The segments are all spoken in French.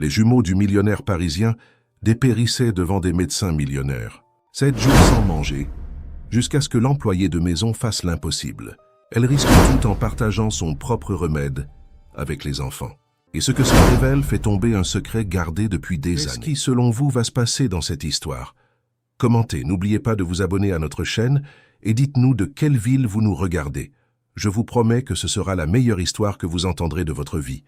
Les jumeaux du millionnaire parisien dépérissaient devant des médecins millionnaires. 7 jours sans manger, jusqu'à ce que l'employé de maison fasse l'impossible. Elle risque tout en partageant son propre remède avec les enfants. Et ce que ça révèle fait tomber un secret gardé depuis des années. Qu'est-ce qui, selon vous, va se passer dans cette histoire? Commentez, n'oubliez pas de vous abonner à notre chaîne et dites-nous de quelle ville vous nous regardez. Je vous promets que ce sera la meilleure histoire que vous entendrez de votre vie.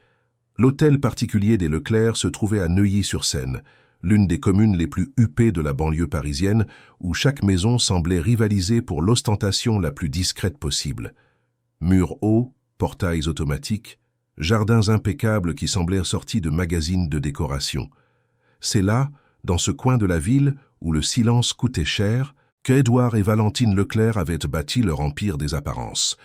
L'hôtel particulier des Leclerc se trouvait à Neuilly-sur-Seine, l'une des communes les plus huppées de la banlieue parisienne, où chaque maison semblait rivaliser pour l'ostentation la plus discrète possible. Murs hauts, portails automatiques, jardins impeccables qui semblaient sortis de magazines de décoration. C'est là, dans ce coin de la ville où le silence coûtait cher, qu'Édouard et Valentine Leclerc avaient bâti leur empire des apparences.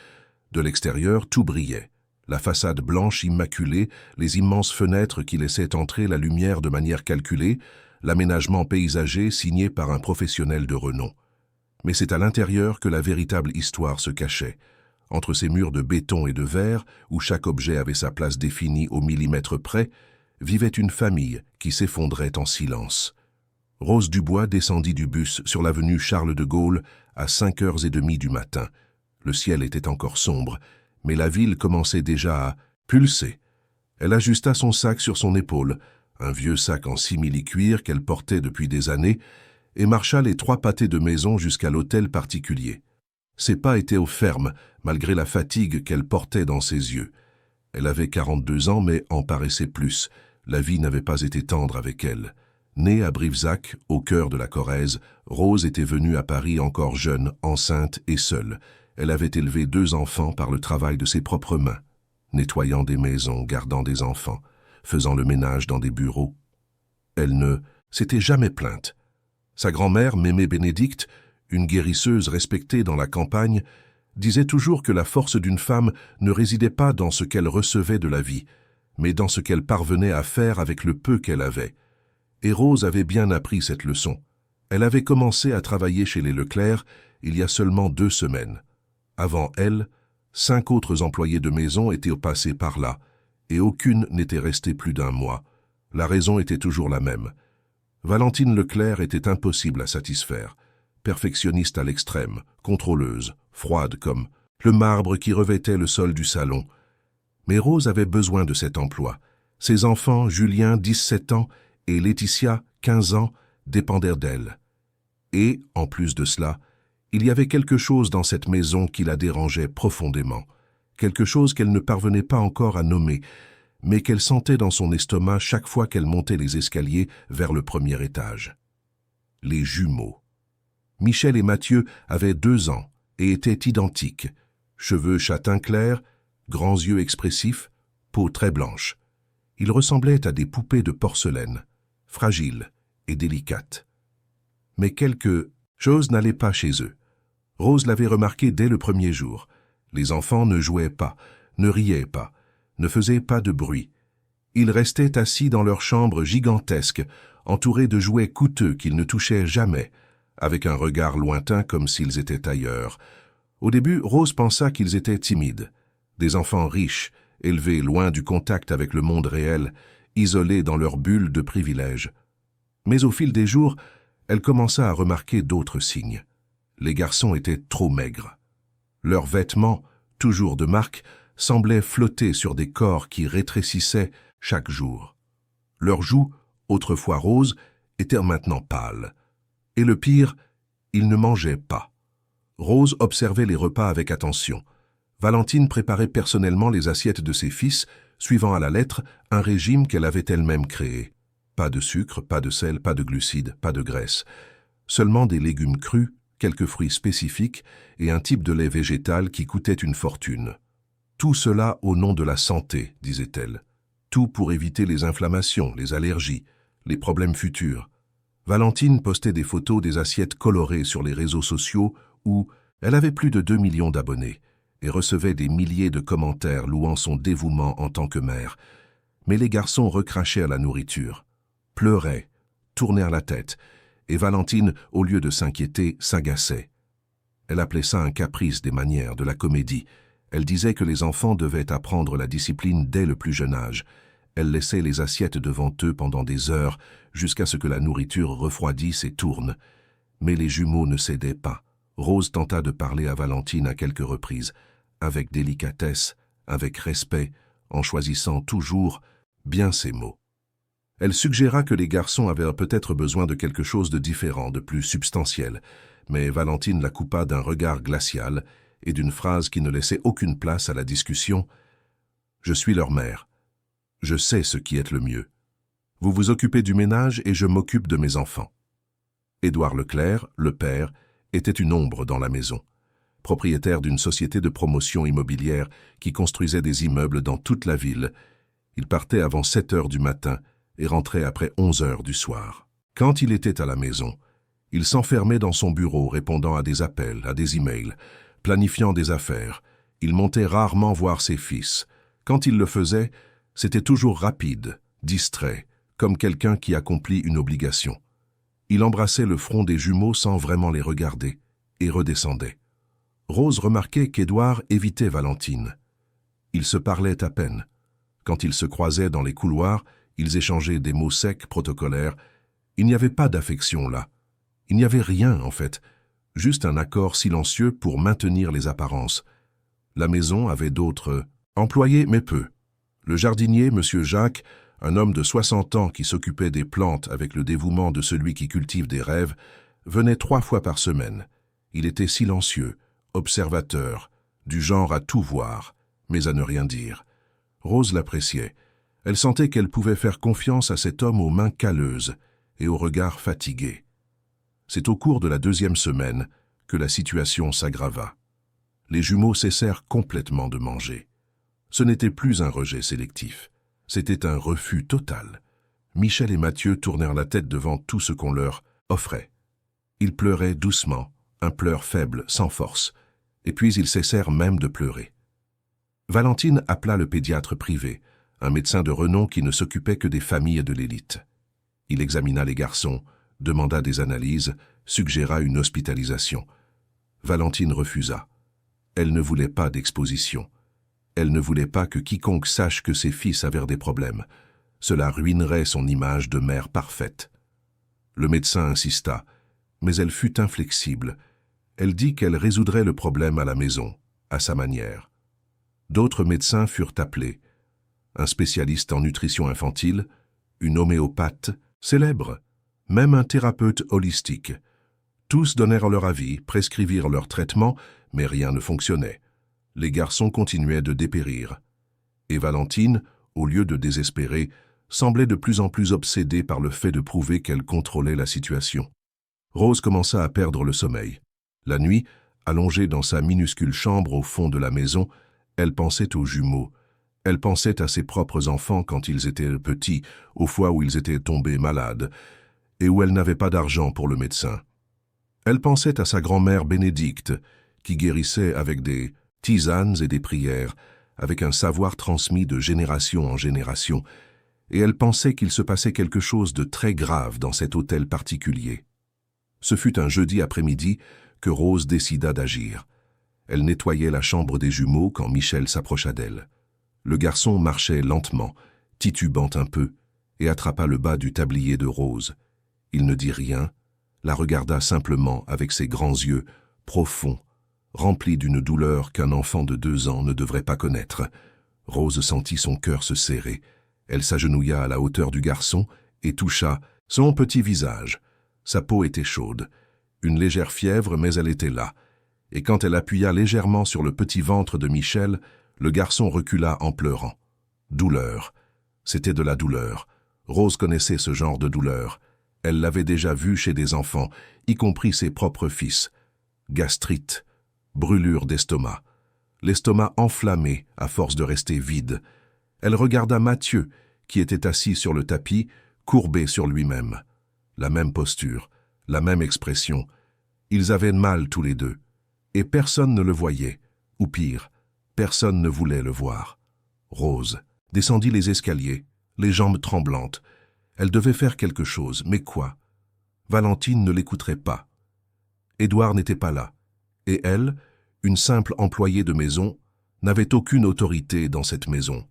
De l'extérieur, tout brillait. La façade blanche immaculée, les immenses fenêtres qui laissaient entrer la lumière de manière calculée, l'aménagement paysager signé par un professionnel de renom. Mais c'est à l'intérieur que la véritable histoire se cachait. Entre ces murs de béton et de verre, où chaque objet avait sa place définie au millimètre près, vivait une famille qui s'effondrait en silence. Rose Dubois descendit du bus sur l'avenue Charles de Gaulle à 5h30 du matin. Le ciel était encore sombre, mais la ville commençait déjà à pulser. Elle ajusta son sac sur son épaule, un vieux sac en simili-cuir qu'elle portait depuis des années, et marcha les 3 pâtés de maison jusqu'à l'hôtel particulier. Ses pas étaient fermes, malgré la fatigue qu'elle portait dans ses yeux. Elle avait 42 ans, mais en paraissait plus. La vie n'avait pas été tendre avec elle. Née à Brivezac, au cœur de la Corrèze, Rose était venue à Paris encore jeune, enceinte et seule. Elle avait élevé 2 enfants par le travail de ses propres mains, nettoyant des maisons, gardant des enfants, faisant le ménage dans des bureaux. Elle ne s'était jamais plainte. Sa grand-mère, Mémé Bénédicte, une guérisseuse respectée dans la campagne, disait toujours que la force d'une femme ne résidait pas dans ce qu'elle recevait de la vie, mais dans ce qu'elle parvenait à faire avec le peu qu'elle avait. Et Rose avait bien appris cette leçon. Elle avait commencé à travailler chez les Leclerc il y a seulement 2 semaines. Avant elle, 5 autres employés de maison étaient passés par là, et aucune n'était restée plus d'1 mois. La raison était toujours la même. Valentine Leclerc était impossible à satisfaire. Perfectionniste à l'extrême, contrôleuse, froide comme le marbre qui revêtait le sol du salon. Mais Rose avait besoin de cet emploi. Ses enfants, Julien, 17 ans, et Laetitia, 15 ans, dépendaient d'elle. Et, en plus de cela, il y avait quelque chose dans cette maison qui la dérangeait profondément, quelque chose qu'elle ne parvenait pas encore à nommer, mais qu'elle sentait dans son estomac chaque fois qu'elle montait les escaliers vers le premier étage. Les jumeaux. Michel et Mathieu avaient 2 ans et étaient identiques. Cheveux châtain clair, grands yeux expressifs, peau très blanche. Ils ressemblaient à des poupées de porcelaine, fragiles et délicates. Mais quelque chose n'allait pas chez eux. Rose l'avait remarqué dès le premier jour. Les enfants ne jouaient pas, ne riaient pas, ne faisaient pas de bruit. Ils restaient assis dans leur chambre gigantesque, entourés de jouets coûteux qu'ils ne touchaient jamais, avec un regard lointain comme s'ils étaient ailleurs. Au début, Rose pensa qu'ils étaient timides. Des enfants riches, élevés loin du contact avec le monde réel, isolés dans leur bulle de privilèges. Mais au fil des jours, elle commença à remarquer d'autres signes. Les garçons étaient trop maigres. Leurs vêtements, toujours de marque, semblaient flotter sur des corps qui rétrécissaient chaque jour. Leurs joues, autrefois roses, étaient maintenant pâles. Et le pire, ils ne mangeaient pas. Rose observait les repas avec attention. Valentine préparait personnellement les assiettes de ses fils, suivant à la lettre un régime qu'elle avait elle-même créé. Pas de sucre, pas de sel, pas de glucides, pas de graisse. Seulement des légumes crus, quelques fruits spécifiques et un type de lait végétal qui coûtait une fortune. Tout cela au nom de la santé, disait-elle. Tout pour éviter les inflammations, les allergies, les problèmes futurs. Valentine postait des photos des assiettes colorées sur les réseaux sociaux où elle avait plus de 2 millions d'abonnés et recevait des milliers de commentaires louant son dévouement en tant que mère. Mais les garçons recrachaient à la nourriture, pleuraient, tournèrent la tête, et Valentine, au lieu de s'inquiéter, s'agaçait. Elle appelait ça un caprice des manières, de la comédie. Elle disait que les enfants devaient apprendre la discipline dès le plus jeune âge. Elle laissait les assiettes devant eux pendant des heures, jusqu'à ce que la nourriture refroidisse et tourne. Mais les jumeaux ne cédaient pas. Rose tenta de parler à Valentine à quelques reprises, avec délicatesse, avec respect, en choisissant toujours bien ses mots. Elle suggéra que les garçons avaient peut-être besoin de quelque chose de différent, de plus substantiel, mais Valentine la coupa d'un regard glacial et d'une phrase qui ne laissait aucune place à la discussion. « Je suis leur mère. Je sais ce qui est le mieux. Vous vous occupez du ménage et je m'occupe de mes enfants. » Édouard Leclerc, le père, était une ombre dans la maison. Propriétaire d'une société de promotion immobilière qui construisait des immeubles dans toute la ville, il partait avant 7 heures du matin et rentrait après 11 heures du soir. Quand il était à la maison, il s'enfermait dans son bureau répondant à des appels, à des emails, planifiant des affaires. Il montait rarement voir ses fils. Quand il le faisait, c'était toujours rapide, distrait, comme quelqu'un qui accomplit une obligation. Il embrassait le front des jumeaux sans vraiment les regarder et redescendait. Rose remarquait qu'Édouard évitait Valentine. Ils se parlaient à peine. Quand ils se croisaient dans les couloirs, ils échangeaient des mots secs, protocolaires. Il n'y avait pas d'affection là. Il n'y avait rien, en fait. Juste un accord silencieux pour maintenir les apparences. La maison avait d'autres employés, mais peu. Le jardinier, M. Jacques, un homme de 60 ans qui s'occupait des plantes avec le dévouement de celui qui cultive des rêves, venait 3 fois par semaine. Il était silencieux, observateur, du genre à tout voir, mais à ne rien dire. Rose l'appréciait. Elle sentait qu'elle pouvait faire confiance à cet homme aux mains calleuses et au regard fatigué. C'est au cours de la 2e semaine que la situation s'aggrava. Les jumeaux cessèrent complètement de manger. Ce n'était plus un rejet sélectif, c'était un refus total. Michel et Mathieu tournèrent la tête devant tout ce qu'on leur offrait. Ils pleuraient doucement, un pleur faible, sans force, et puis ils cessèrent même de pleurer. Valentine appela le pédiatre privé, un médecin de renom qui ne s'occupait que des familles de l'élite. Il examina les garçons, demanda des analyses, suggéra une hospitalisation. Valentine refusa. Elle ne voulait pas d'exposition. Elle ne voulait pas que quiconque sache que ses fils avaient des problèmes. Cela ruinerait son image de mère parfaite. Le médecin insista, mais elle fut inflexible. Elle dit qu'elle résoudrait le problème à la maison, à sa manière. D'autres médecins furent appelés. Un spécialiste en nutrition infantile, une homéopathe, célèbre, même un thérapeute holistique. Tous donnèrent leur avis, prescrivirent leur traitement, mais rien ne fonctionnait. Les garçons continuaient de dépérir. Et Valentine, au lieu de désespérer, semblait de plus en plus obsédée par le fait de prouver qu'elle contrôlait la situation. Rose commença à perdre le sommeil. La nuit, allongée dans sa minuscule chambre au fond de la maison, elle pensait aux jumeaux. Elle pensait à ses propres enfants quand ils étaient petits, aux fois où ils étaient tombés malades, et où elle n'avait pas d'argent pour le médecin. Elle pensait à sa grand-mère Bénédicte, qui guérissait avec des tisanes et des prières, avec un savoir transmis de génération en génération, et elle pensait qu'il se passait quelque chose de très grave dans cet hôtel particulier. Ce fut un jeudi après-midi que Rose décida d'agir. Elle nettoyait la chambre des jumeaux quand Michel s'approcha d'elle. Le garçon marchait lentement, titubant un peu, et attrapa le bas du tablier de Rose. Il ne dit rien, la regarda simplement avec ses grands yeux, profonds, remplis d'une douleur qu'un enfant de 2 ans ne devrait pas connaître. Rose sentit son cœur se serrer. Elle s'agenouilla à la hauteur du garçon et toucha son petit visage. Sa peau était chaude, une légère fièvre, mais elle était là. Et quand elle appuya légèrement sur le petit ventre de Michel, le garçon recula en pleurant. Douleur. C'était de la douleur. Rose connaissait ce genre de douleur. Elle l'avait déjà vu chez des enfants, y compris ses propres fils. Gastrite, brûlure d'estomac. L'estomac enflammé à force de rester vide. Elle regarda Mathieu, qui était assis sur le tapis, courbé sur lui-même. La même posture, la même expression. Ils avaient mal tous les deux. Et personne ne le voyait. Ou pire, personne ne voulait le voir. Rose descendit les escaliers, les jambes tremblantes. Elle devait faire quelque chose, mais quoi? Valentine ne l'écouterait pas. Édouard n'était pas là. Et elle, une simple employée de maison, n'avait aucune autorité dans cette maison.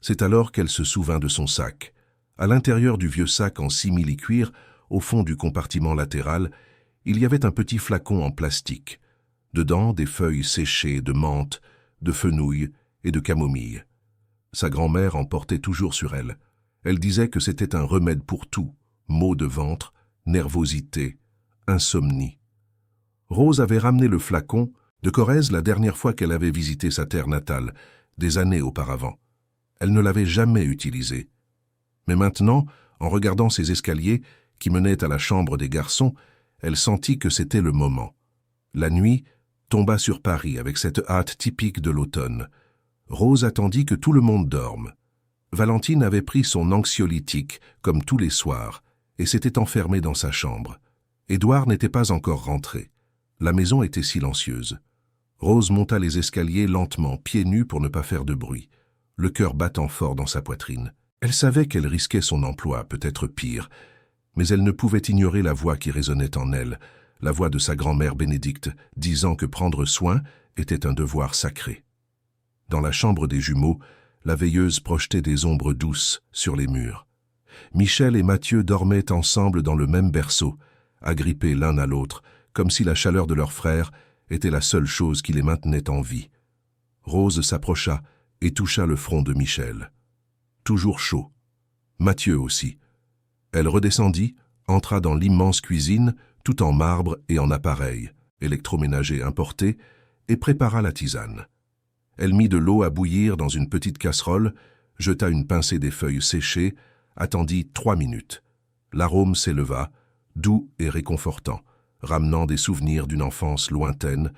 C'est alors qu'elle se souvint de son sac. À l'intérieur du vieux sac en simili-cuir, au fond du compartiment latéral, il y avait un petit flacon en plastique. Dedans, des feuilles séchées de menthe, de fenouil et de camomille. Sa grand-mère en portait toujours sur elle. Elle disait que c'était un remède pour tout, maux de ventre, nervosité, insomnie. Rose avait ramené le flacon de Corrèze la dernière fois qu'elle avait visité sa terre natale, des années auparavant. Elle ne l'avait jamais utilisé. Mais maintenant, en regardant ces escaliers qui menaient à la chambre des garçons, elle sentit que c'était le moment. La nuit tomba sur Paris avec cette hâte typique de l'automne. Rose attendit que tout le monde dorme. Valentine avait pris son anxiolytique, comme tous les soirs, et s'était enfermée dans sa chambre. Édouard n'était pas encore rentré. La maison était silencieuse. Rose monta les escaliers lentement, pieds nus pour ne pas faire de bruit, le cœur battant fort dans sa poitrine. Elle savait qu'elle risquait son emploi, peut-être pire, mais elle ne pouvait ignorer la voix qui résonnait en elle, la voix de sa grand-mère Bénédicte, disant que prendre soin était un devoir sacré. Dans la chambre des jumeaux, la veilleuse projetait des ombres douces sur les murs. Michel et Mathieu dormaient ensemble dans le même berceau, agrippés l'un à l'autre, comme si la chaleur de leur frère était la seule chose qui les maintenait en vie. Rose s'approcha et toucha le front de Michel. Toujours chaud. Mathieu aussi. Elle redescendit, entra dans l'immense cuisine, tout en marbre et en appareil, électroménager importé, et prépara la tisane. Elle mit de l'eau à bouillir dans une petite casserole, jeta une pincée des feuilles séchées, attendit 3 minutes. L'arôme s'éleva, doux et réconfortant, ramenant des souvenirs d'une enfance lointaine,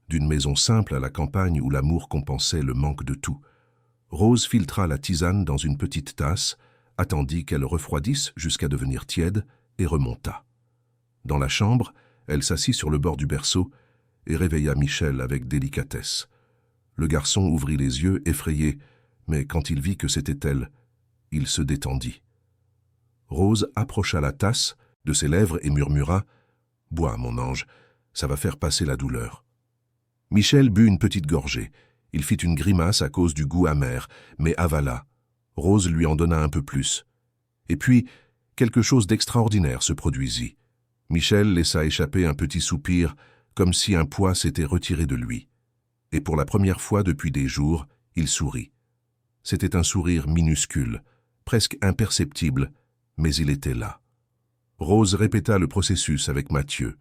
d'une maison simple à la campagne où l'amour compensait le manque de tout. Rose filtra la tisane dans une petite tasse, attendit qu'elle refroidisse jusqu'à devenir tiède et remonta. Dans la chambre, elle s'assit sur le bord du berceau et réveilla Michel avec délicatesse. Le garçon ouvrit les yeux, effrayé, mais quand il vit que c'était elle, il se détendit. Rose approcha la tasse de ses lèvres et murmura « Bois, mon ange, ça va faire passer la douleur. » Michel but une petite gorgée. Il fit une grimace à cause du goût amer, mais avala. Rose lui en donna un peu plus. Et puis, quelque chose d'extraordinaire se produisit. Michel laissa échapper un petit soupir, comme si un poids s'était retiré de lui. Et pour la première fois depuis des jours, il sourit. C'était un sourire minuscule, presque imperceptible, mais il était là. Rose répéta le processus avec Mathieu.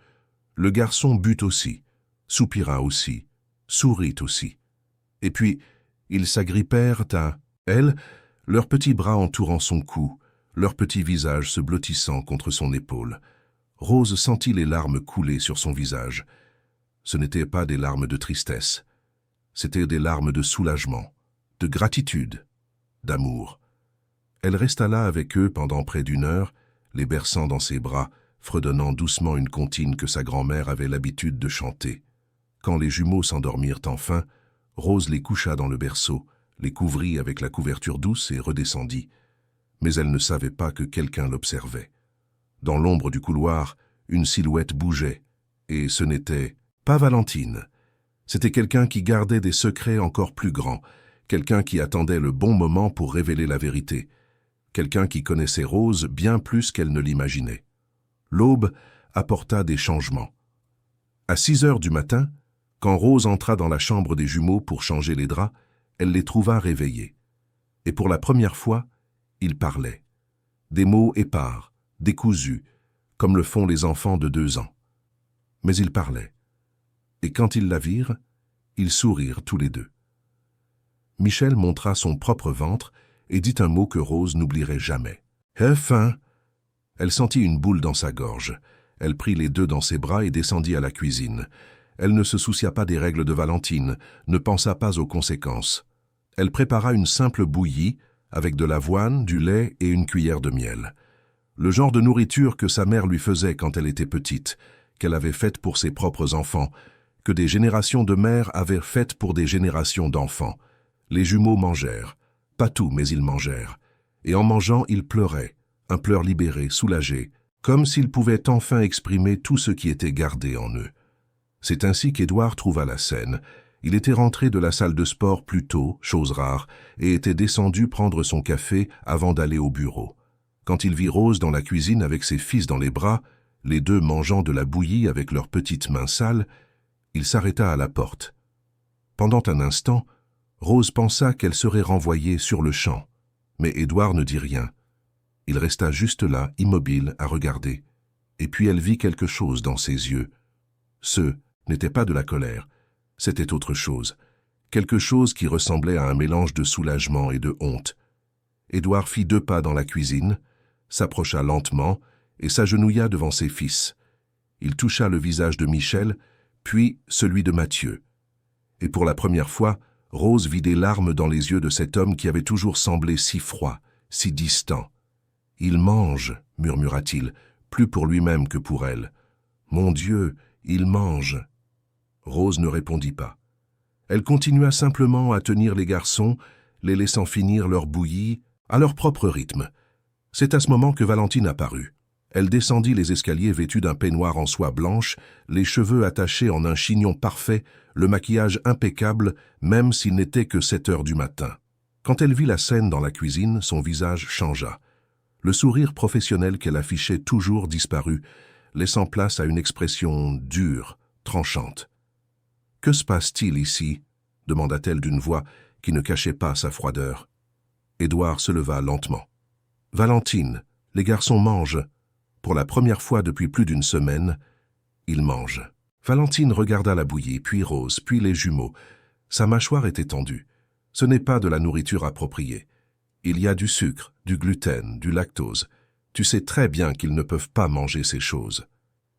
Le garçon but aussi, soupira aussi, sourit aussi. Et puis, ils s'agrippèrent à elle, leurs petits bras entourant son cou, leur petit visage se blottissant contre son épaule. Rose sentit les larmes couler sur son visage. Ce n'étaient pas des larmes de tristesse. C'étaient des larmes de soulagement, de gratitude, d'amour. Elle resta là avec eux pendant près d'1 heure, les berçant dans ses bras, fredonnant doucement une comptine que sa grand-mère avait l'habitude de chanter. Quand les jumeaux s'endormirent enfin, Rose les coucha dans le berceau, les couvrit avec la couverture douce et redescendit. Mais elle ne savait pas que quelqu'un l'observait. Dans l'ombre du couloir, une silhouette bougeait, et ce n'était pas Valentine. C'était quelqu'un qui gardait des secrets encore plus grands, quelqu'un qui attendait le bon moment pour révéler la vérité, quelqu'un qui connaissait Rose bien plus qu'elle ne l'imaginait. L'aube apporta des changements. À 6 heures du matin, quand Rose entra dans la chambre des jumeaux pour changer les draps, elle les trouva réveillés. Et pour la première fois, ils parlaient. Des mots épars, décousus, comme le font les enfants de 2 ans. Mais ils parlaient. Et quand ils la virent, ils sourirent tous les deux. Michel montra son propre ventre et dit un mot que Rose n'oublierait jamais. « Faim !» Elle sentit une boule dans sa gorge. Elle prit les deux dans ses bras et descendit à la cuisine. Elle ne se soucia pas des règles de Valentine, ne pensa pas aux conséquences. Elle prépara une simple bouillie avec de l'avoine, du lait et une cuillère de miel. Le genre de nourriture que sa mère lui faisait quand elle était petite, qu'elle avait faite pour ses propres enfants, que des générations de mères avaient faites pour des générations d'enfants. Les jumeaux mangèrent. Pas tout, mais ils mangèrent. Et en mangeant, ils pleuraient, un pleur libéré, soulagé, comme s'ils pouvaient enfin exprimer tout ce qui était gardé en eux. C'est ainsi qu'Édouard trouva la scène, Il était rentré de la salle de sport plus tôt, chose rare, et était descendu prendre son café avant d'aller au bureau. Quand il vit Rose dans la cuisine avec ses fils dans les bras, les deux mangeant de la bouillie avec leurs petites mains sales, il s'arrêta à la porte. Pendant un instant, Rose pensa qu'elle serait renvoyée sur le champ, mais Édouard ne dit rien. Il resta juste là, immobile, à regarder. Et puis elle vit quelque chose dans ses yeux. Ce n'était pas de la colère, c'était autre chose. Quelque chose qui ressemblait à un mélange de soulagement et de honte. Édouard fit 2 pas dans la cuisine, s'approcha lentement et s'agenouilla devant ses fils. Il toucha le visage de Michel, puis celui de Mathieu. Et pour la première fois, Rose vit des larmes dans les yeux de cet homme qui avait toujours semblé si froid, si distant. « Il mange », murmura-t-il, plus pour lui-même que pour elle. « Mon Dieu, il mange !» Rose ne répondit pas. Elle continua simplement à tenir les garçons, les laissant finir leur bouillie à leur propre rythme. C'est à ce moment que Valentine apparut. Elle descendit les escaliers vêtue d'un peignoir en soie blanche, les cheveux attachés en un chignon parfait, le maquillage impeccable, même s'il n'était que 7 heures du matin. Quand elle vit la scène dans la cuisine, son visage changea. Le sourire professionnel qu'elle affichait toujours disparut, laissant place à une expression dure, tranchante. « Que se passe-t-il ici » demanda-t-elle d'une voix qui ne cachait pas sa froideur. Édouard se leva lentement. « Valentine, les garçons mangent. » Pour la première fois depuis plus d'1 semaine, ils mangent. Valentine regarda la bouillie, puis Rose, puis les jumeaux. Sa mâchoire était tendue. Ce n'est pas de la nourriture appropriée. Il y a du sucre, du gluten, du lactose. Tu sais très bien qu'ils ne peuvent pas manger ces choses.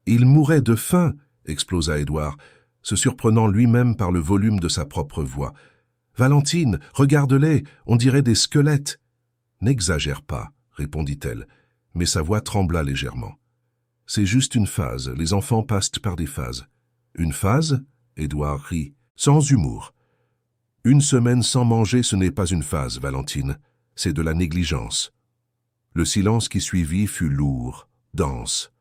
Ils mouraient de faim, explosa Édouard, se surprenant lui-même par le volume de sa propre voix. Valentine, regarde-les, on dirait des squelettes. N'exagère pas, répondit-elle, mais sa voix trembla légèrement. C'est juste une phase, les enfants passent par des phases. Une phase? Édouard rit, sans humour. 1 semaine sans manger, ce n'est pas une phase, Valentine, c'est de la négligence. Le silence qui suivit fut lourd, dense.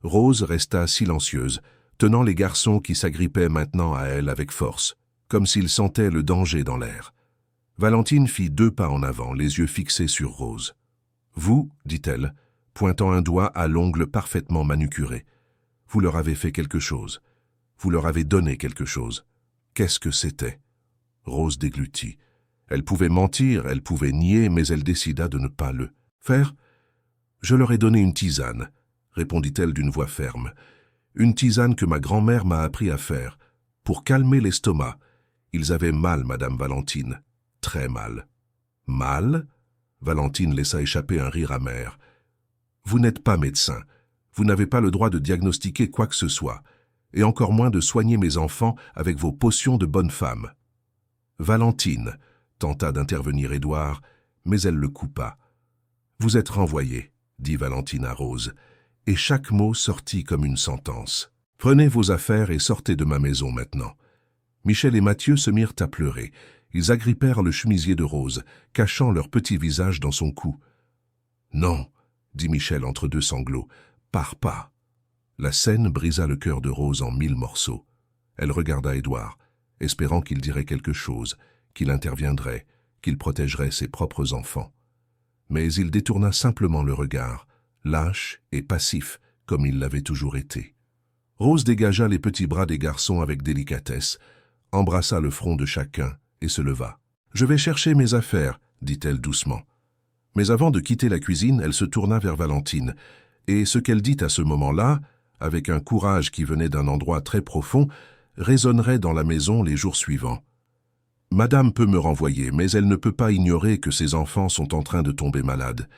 Rose resta silencieuse, tenant les garçons qui s'agrippaient maintenant à elle avec force, comme s'ils sentaient le danger dans l'air. Valentine fit 2 pas en avant, les yeux fixés sur Rose. « Vous, dit-elle, pointant un doigt à l'ongle parfaitement manucuré, vous leur avez fait quelque chose. Vous leur avez donné quelque chose. Qu'est-ce que c'était ?» Rose déglutit. Elle pouvait mentir, elle pouvait nier, mais elle décida de ne pas le faire. « Je leur ai donné une tisane, » répondit-elle d'une voix ferme. « Une tisane que ma grand-mère m'a appris à faire, pour calmer l'estomac. Ils avaient mal, Madame Valentine, très mal. »« Mal ?» Valentine laissa échapper un rire amer. « Vous n'êtes pas médecin. Vous n'avez pas le droit de diagnostiquer quoi que ce soit, et encore moins de soigner mes enfants avec vos potions de bonne femme. » Valentine, tenta d'intervenir Édouard, mais elle le coupa. « Vous êtes renvoyée, » dit Valentine à Rose, et chaque mot sortit comme une sentence. « Prenez vos affaires et sortez de ma maison maintenant. » Michel et Mathieu se mirent à pleurer. Ils agrippèrent le chemisier de Rose, cachant leur petit visage dans son cou. « Non, » dit Michel entre 2 sanglots, « pars pas. » La scène brisa le cœur de Rose en 1000 morceaux. Elle regarda Édouard, espérant qu'il dirait quelque chose, qu'il interviendrait, qu'il protégerait ses propres enfants. Mais il détourna simplement le regard, lâche et passif, comme il l'avait toujours été. Rose dégagea les petits bras des garçons avec délicatesse, embrassa le front de chacun et se leva. « Je vais chercher mes affaires, » dit-elle doucement. Mais avant de quitter la cuisine, elle se tourna vers Valentine, et ce qu'elle dit à ce moment-là, avec un courage qui venait d'un endroit très profond, résonnerait dans la maison les jours suivants. « Madame peut me renvoyer, mais elle ne peut pas ignorer que ses enfants sont en train de tomber malades.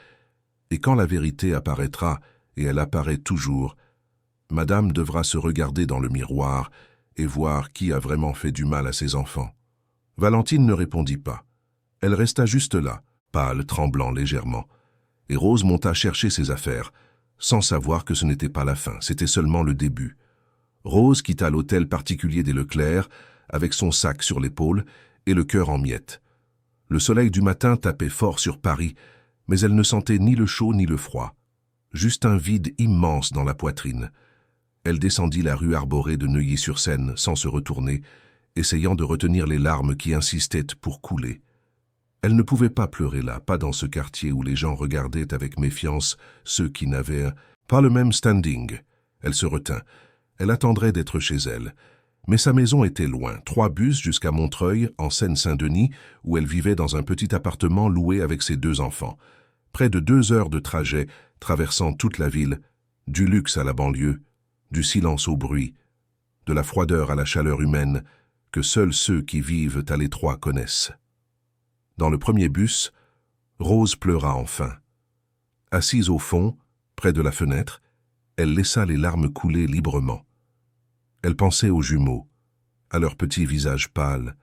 Et quand la vérité apparaîtra, et elle apparaît toujours, Madame devra se regarder dans le miroir et voir qui a vraiment fait du mal à ses enfants. » Valentine ne répondit pas. Elle resta juste là, pâle, tremblant légèrement. Et Rose monta chercher ses affaires, sans savoir que ce n'était pas la fin, c'était seulement le début. Rose quitta l'hôtel particulier des Leclerc, avec son sac sur l'épaule et le cœur en miettes. Le soleil du matin tapait fort sur Paris, mais elle ne sentait ni le chaud ni le froid. Juste un vide immense dans la poitrine. Elle descendit la rue arborée de Neuilly-sur-Seine sans se retourner essayant de retenir les larmes qui insistaient pour couler. Elle ne pouvait pas pleurer là, pas dans ce quartier où les gens regardaient avec méfiance ceux qui n'avaient pas le même standing. Elle se retint. Elle attendrait d'être chez elle. Mais sa maison était loin, 3 bus jusqu'à Montreuil, en Seine-Saint-Denis, où elle vivait dans un petit appartement loué avec ses 2 enfants. Près de 2 heures de trajet, traversant toute la ville, du luxe à la banlieue, du silence au bruit, de la froideur à la chaleur humaine, que seuls ceux qui vivent à l'étroit connaissent. Dans le premier bus, Rose pleura enfin. Assise au fond, près de la fenêtre, elle laissa les larmes couler librement. Elle pensait aux jumeaux, à leurs petits visages pâles,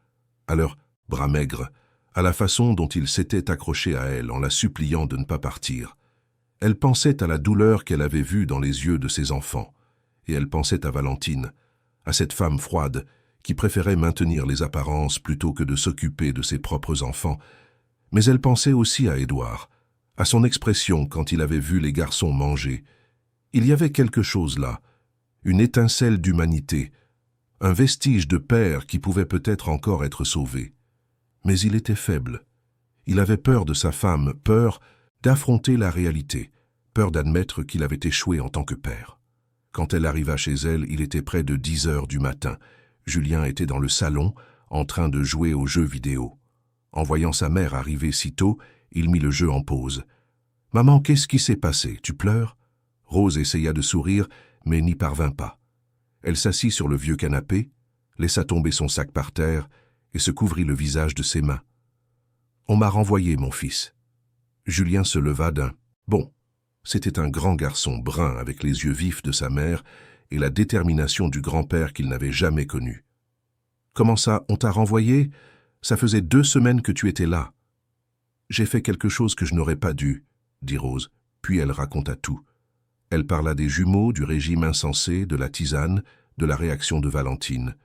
à leurs bras maigres, à la façon dont ils s'étaient accrochés à elle en la suppliant de ne pas partir. Elle pensait à la douleur qu'elle avait vue dans les yeux de ses enfants, et elle pensait à Valentine, à cette femme froide qui préférait maintenir les apparences plutôt que de s'occuper de ses propres enfants. Mais elle pensait aussi à Édouard, à son expression quand il avait vu les garçons manger. Il y avait quelque chose là, une étincelle d'humanité, un vestige de père qui pouvait peut-être encore être sauvé. Mais il était faible. Il avait peur de sa femme, peur d'affronter la réalité, peur d'admettre qu'il avait échoué en tant que père. Quand elle arriva chez elle, il était près de 10 heures du matin. Julien était dans le salon, en train de jouer aux jeux vidéo. En voyant sa mère arriver si tôt, il mit le jeu en pause. « Maman, qu'est-ce qui s'est passé? Tu pleures ?» Rose essaya de sourire, mais n'y parvint pas. Elle s'assit sur le vieux canapé, laissa tomber son sac par terre et se couvrit le visage de ses mains. « On m'a renvoyé, mon fils. » Julien se leva d'un « bon ». C'était un grand garçon brun avec les yeux vifs de sa mère et la détermination du grand-père qu'il n'avait jamais connu. « Comment ça, on t'a renvoyé? Ça faisait 2 semaines que tu étais là. »« J'ai fait quelque chose que je n'aurais pas dû, » dit Rose, puis elle raconta tout. Elle parla des jumeaux, du régime insensé, de la tisane, de la réaction de Valentine.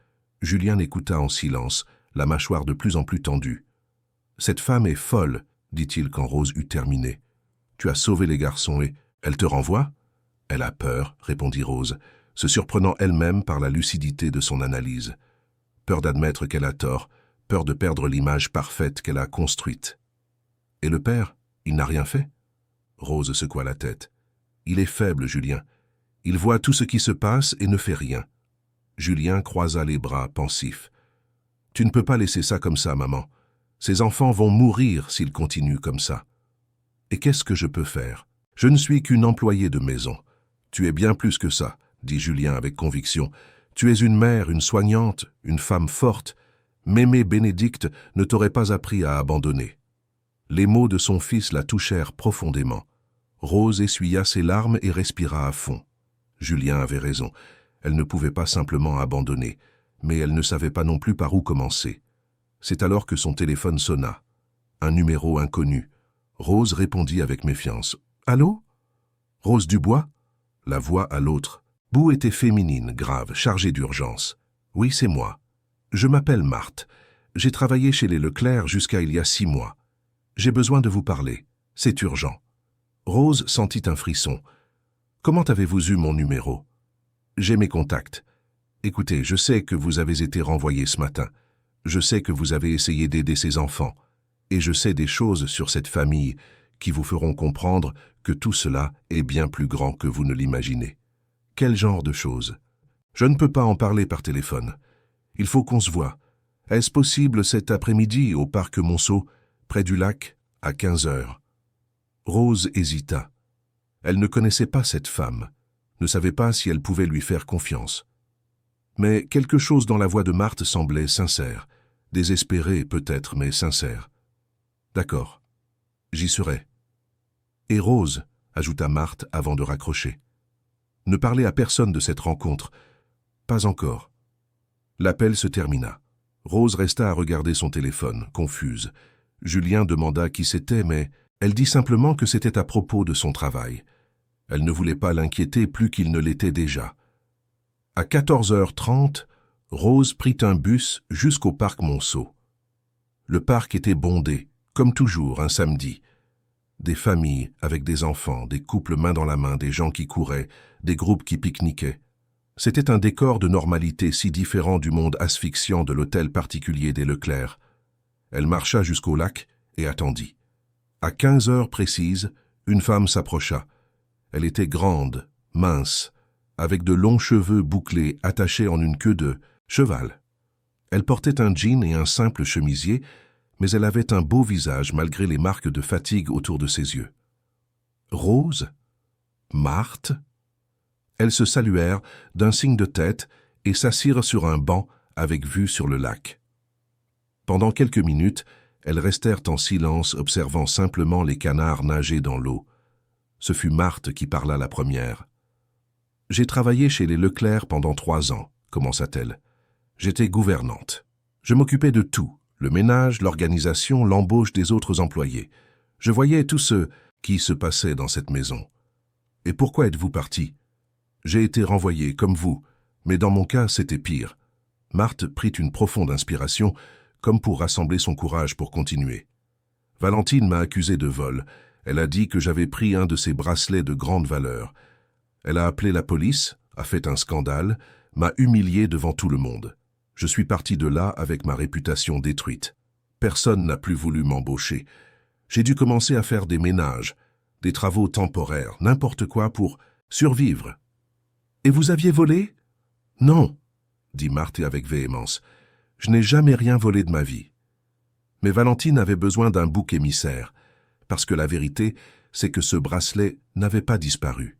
Julien l'écouta en silence, la mâchoire de plus en plus tendue. « Cette femme est folle, » dit-il quand Rose eut terminé. « Tu as sauvé les garçons et elle te renvoie ?»« Elle a peur, » répondit Rose, se surprenant elle-même par la lucidité de son analyse. Peur d'admettre qu'elle a tort, peur de perdre l'image parfaite qu'elle a construite. « Et le père, il n'a rien fait ?» Rose secoua la tête. « Il est faible, Julien. Il voit tout ce qui se passe et ne fait rien. » Julien croisa les bras, pensif. « Tu ne peux pas laisser ça comme ça, maman. Ces enfants vont mourir s'ils continuent comme ça. »« Et qu'est-ce que je peux faire? Je ne suis qu'une employée de maison. »« Tu es bien plus que ça, » dit Julien avec conviction. « Tu es une mère, une soignante, une femme forte. Mémé Bénédicte ne t'aurait pas appris à abandonner. » Les mots de son fils la touchèrent profondément. Rose essuya ses larmes et respira à fond. Julien avait raison. Elle ne pouvait pas simplement abandonner, mais elle ne savait pas non plus par où commencer. C'est alors que son téléphone sonna. Un numéro inconnu. Rose répondit avec méfiance. « Allô? Rose Dubois ?» La voix à l'autre. Bout était féminine, grave, chargée d'urgence. « Oui, c'est moi. Je m'appelle Marthe. J'ai travaillé chez les Leclerc jusqu'à il y a 6 mois. J'ai besoin de vous parler. C'est urgent. » Rose sentit un frisson. « Comment avez-vous eu mon numéro? »« J'ai mes contacts. Écoutez, je sais que vous avez été renvoyé ce matin. Je sais que vous avez essayé d'aider ces enfants. Et je sais des choses sur cette famille qui vous feront comprendre que tout cela est bien plus grand que vous ne l'imaginez. » « Quel genre de choses? »« Je ne peux pas en parler par téléphone. Il faut qu'on se voie. Est-ce possible cet après-midi au parc Monceau, près du lac, à 15 heures? » Rose hésita. Elle ne connaissait pas cette femme, ne savait pas si elle pouvait lui faire confiance. Mais quelque chose dans la voix de Marthe semblait sincère, désespérée peut-être, mais sincère. « D'accord, j'y serai. »« Et Rose, » ajouta Marthe avant de raccrocher. « Ne parlez à personne de cette rencontre. Pas encore. » L'appel se termina. Rose resta à regarder son téléphone, confuse. Julien demanda qui c'était, mais elle dit simplement que c'était à propos de son travail. Elle ne voulait pas l'inquiéter plus qu'il ne l'était déjà. À 14h30, Rose prit un bus jusqu'au parc Monceau. Le parc était bondé, comme toujours un samedi. Des familles avec des enfants, des couples main dans la main, des gens qui couraient, des groupes qui pique-niquaient. C'était un décor de normalité si différent du monde asphyxiant de l'hôtel particulier des Leclerc. Elle marcha jusqu'au lac et attendit. À 15 heures précises, une femme s'approcha. Elle était grande, mince, avec de longs cheveux bouclés attachés en une queue de cheval. Elle portait un jean et un simple chemisier, mais elle avait un beau visage malgré les marques de fatigue autour de ses yeux. Rose? Marthe? Elles se saluèrent d'un signe de tête et s'assirent sur un banc avec vue sur le lac. Pendant quelques minutes, elles restèrent en silence observant simplement les canards nager dans l'eau. Ce fut Marthe qui parla la première. « J'ai travaillé chez les Leclerc pendant 3 ans, commença-t-elle. J'étais gouvernante. Je m'occupais de tout, le ménage, l'organisation, l'embauche des autres employés. Je voyais tout ce qui se passait dans cette maison. Et pourquoi êtes-vous parti? J'ai été renvoyée, comme vous, mais dans mon cas, c'était pire. » Marthe prit une profonde inspiration, comme pour rassembler son courage pour continuer. « Valentine m'a accusé de vol. Elle a dit que j'avais pris un de ses bracelets de grande valeur. Elle a appelé la police, a fait un scandale, m'a humilié devant tout le monde. Je suis parti de là avec ma réputation détruite. Personne n'a plus voulu m'embaucher. J'ai dû commencer à faire des ménages, des travaux temporaires, n'importe quoi pour survivre. »« Et vous aviez volé ?»« Non, » dit Marthe avec véhémence. « Je n'ai jamais rien volé de ma vie. » Mais Valentine avait besoin d'un bouc émissaire, parce que la vérité, c'est que ce bracelet n'avait pas disparu.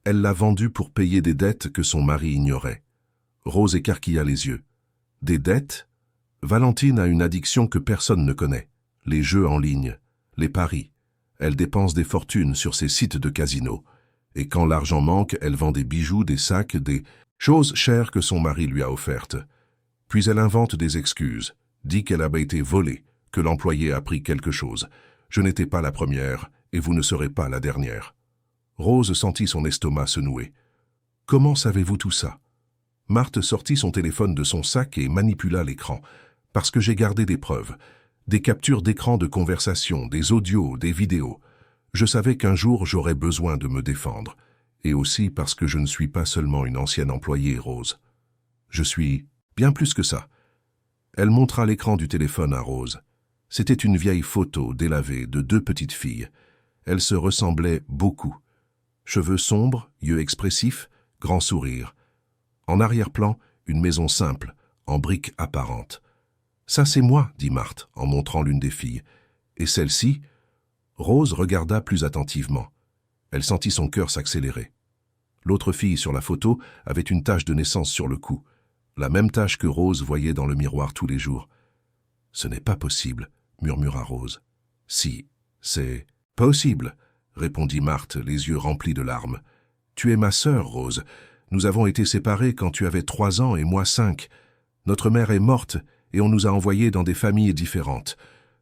Elle l'a vendu pour payer des dettes que son mari ignorait. Rose écarquilla les yeux. Des dettes? Valentine a une addiction que personne ne connaît. Les jeux en ligne, les paris. Elle dépense des fortunes sur ses sites de casino. Et quand l'argent manque, elle vend des bijoux, des sacs, des choses chères que son mari lui a offertes. Puis elle invente des excuses, dit qu'elle avait été volée, que l'employé a pris quelque chose. Je n'étais pas la première, et vous ne serez pas la dernière. Rose sentit son estomac se nouer. « Comment savez-vous tout ça ?» Marthe sortit son téléphone de son sac et manipula l'écran. « Parce que j'ai gardé des preuves, des captures d'écran de conversation, des audios, des vidéos. Je savais qu'un jour j'aurais besoin de me défendre. Et aussi parce que je ne suis pas seulement une ancienne employée, Rose. Je suis bien plus que ça. » Elle montra l'écran du téléphone à Rose. C'était une vieille photo délavée de 2 petites filles. Elles se ressemblaient beaucoup. Cheveux sombres, yeux expressifs, grand sourire. En arrière-plan, une maison simple, en briques apparentes. « Ça, c'est moi, » dit Marthe, en montrant l'une des filles. « Et celle-ci » Rose regarda plus attentivement. Elle sentit son cœur s'accélérer. L'autre fille sur la photo avait une tache de naissance sur le cou, la même tache que Rose voyait dans le miroir tous les jours. « Ce n'est pas possible, » murmura Rose. « Si, c'est possible, » répondit Marthe, les yeux remplis de larmes. « Tu es ma sœur, Rose. Nous avons été séparés quand tu avais 3 ans et moi 5. Notre mère est morte et on nous a envoyés dans des familles différentes.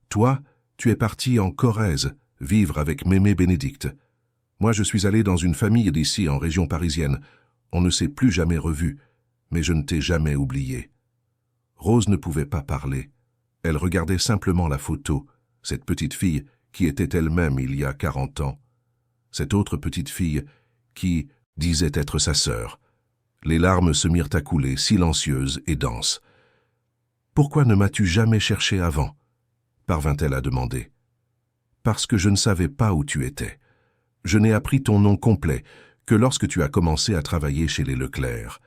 Toi, tu es parti en Corrèze, vivre avec Mémé Bénédicte. Moi, je suis allé dans une famille d'ici, en région parisienne. On ne s'est plus jamais revus, mais je ne t'ai jamais oublié. » Rose ne pouvait pas parler. Elle regardait simplement la photo, cette petite fille qui était elle-même il y a 40 ans. Cette autre petite fille qui disait être sa sœur. Les larmes se mirent à couler, silencieuses et denses. « Pourquoi ne m'as-tu jamais cherché avant ?» parvint-elle à demander. « Parce que je ne savais pas où tu étais. Je n'ai appris ton nom complet que lorsque tu as commencé à travailler chez les Leclerc.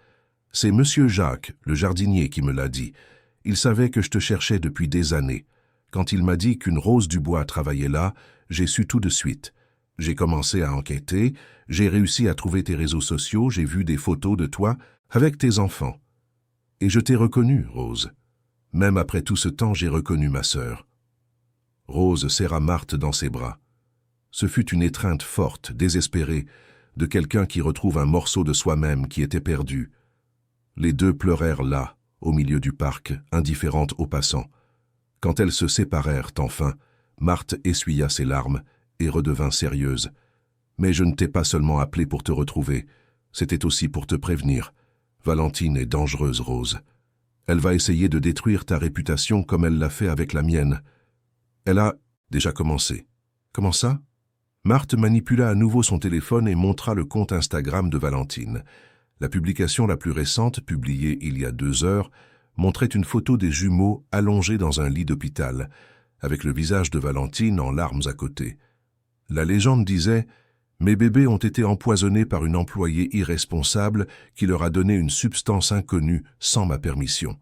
C'est Monsieur Jacques, le jardinier, qui me l'a dit. Il savait que je te cherchais depuis des années. Quand il m'a dit qu'une Rose Dubois travaillait là, j'ai su tout de suite. J'ai commencé à enquêter, j'ai réussi à trouver tes réseaux sociaux, j'ai vu des photos de toi avec tes enfants. Et je t'ai reconnue, Rose. Même après tout ce temps, j'ai reconnu ma sœur. » Rose serra Marthe dans ses bras. Ce fut une étreinte forte, désespérée, de quelqu'un qui retrouve un morceau de soi-même qui était perdu. Les deux pleurèrent là, au milieu du parc, indifférentes aux passants. Quand elles se séparèrent enfin, Marthe essuya ses larmes et redevint sérieuse. « Mais je ne t'ai pas seulement appelé pour te retrouver, c'était aussi pour te prévenir. Valentine est dangereuse, Rose. Elle va essayer de détruire ta réputation comme elle l'a fait avec la mienne. Elle a déjà commencé. » « Comment ça ?» Marthe manipula à nouveau son téléphone et montra le compte Instagram de Valentine. La publication la plus récente, publiée il y a 2 heures, montrait une photo des jumeaux allongés dans un lit d'hôpital, avec le visage de Valentine en larmes à côté. La légende disait « Mes bébés ont été empoisonnés par une employée irresponsable qui leur a donné une substance inconnue sans ma permission.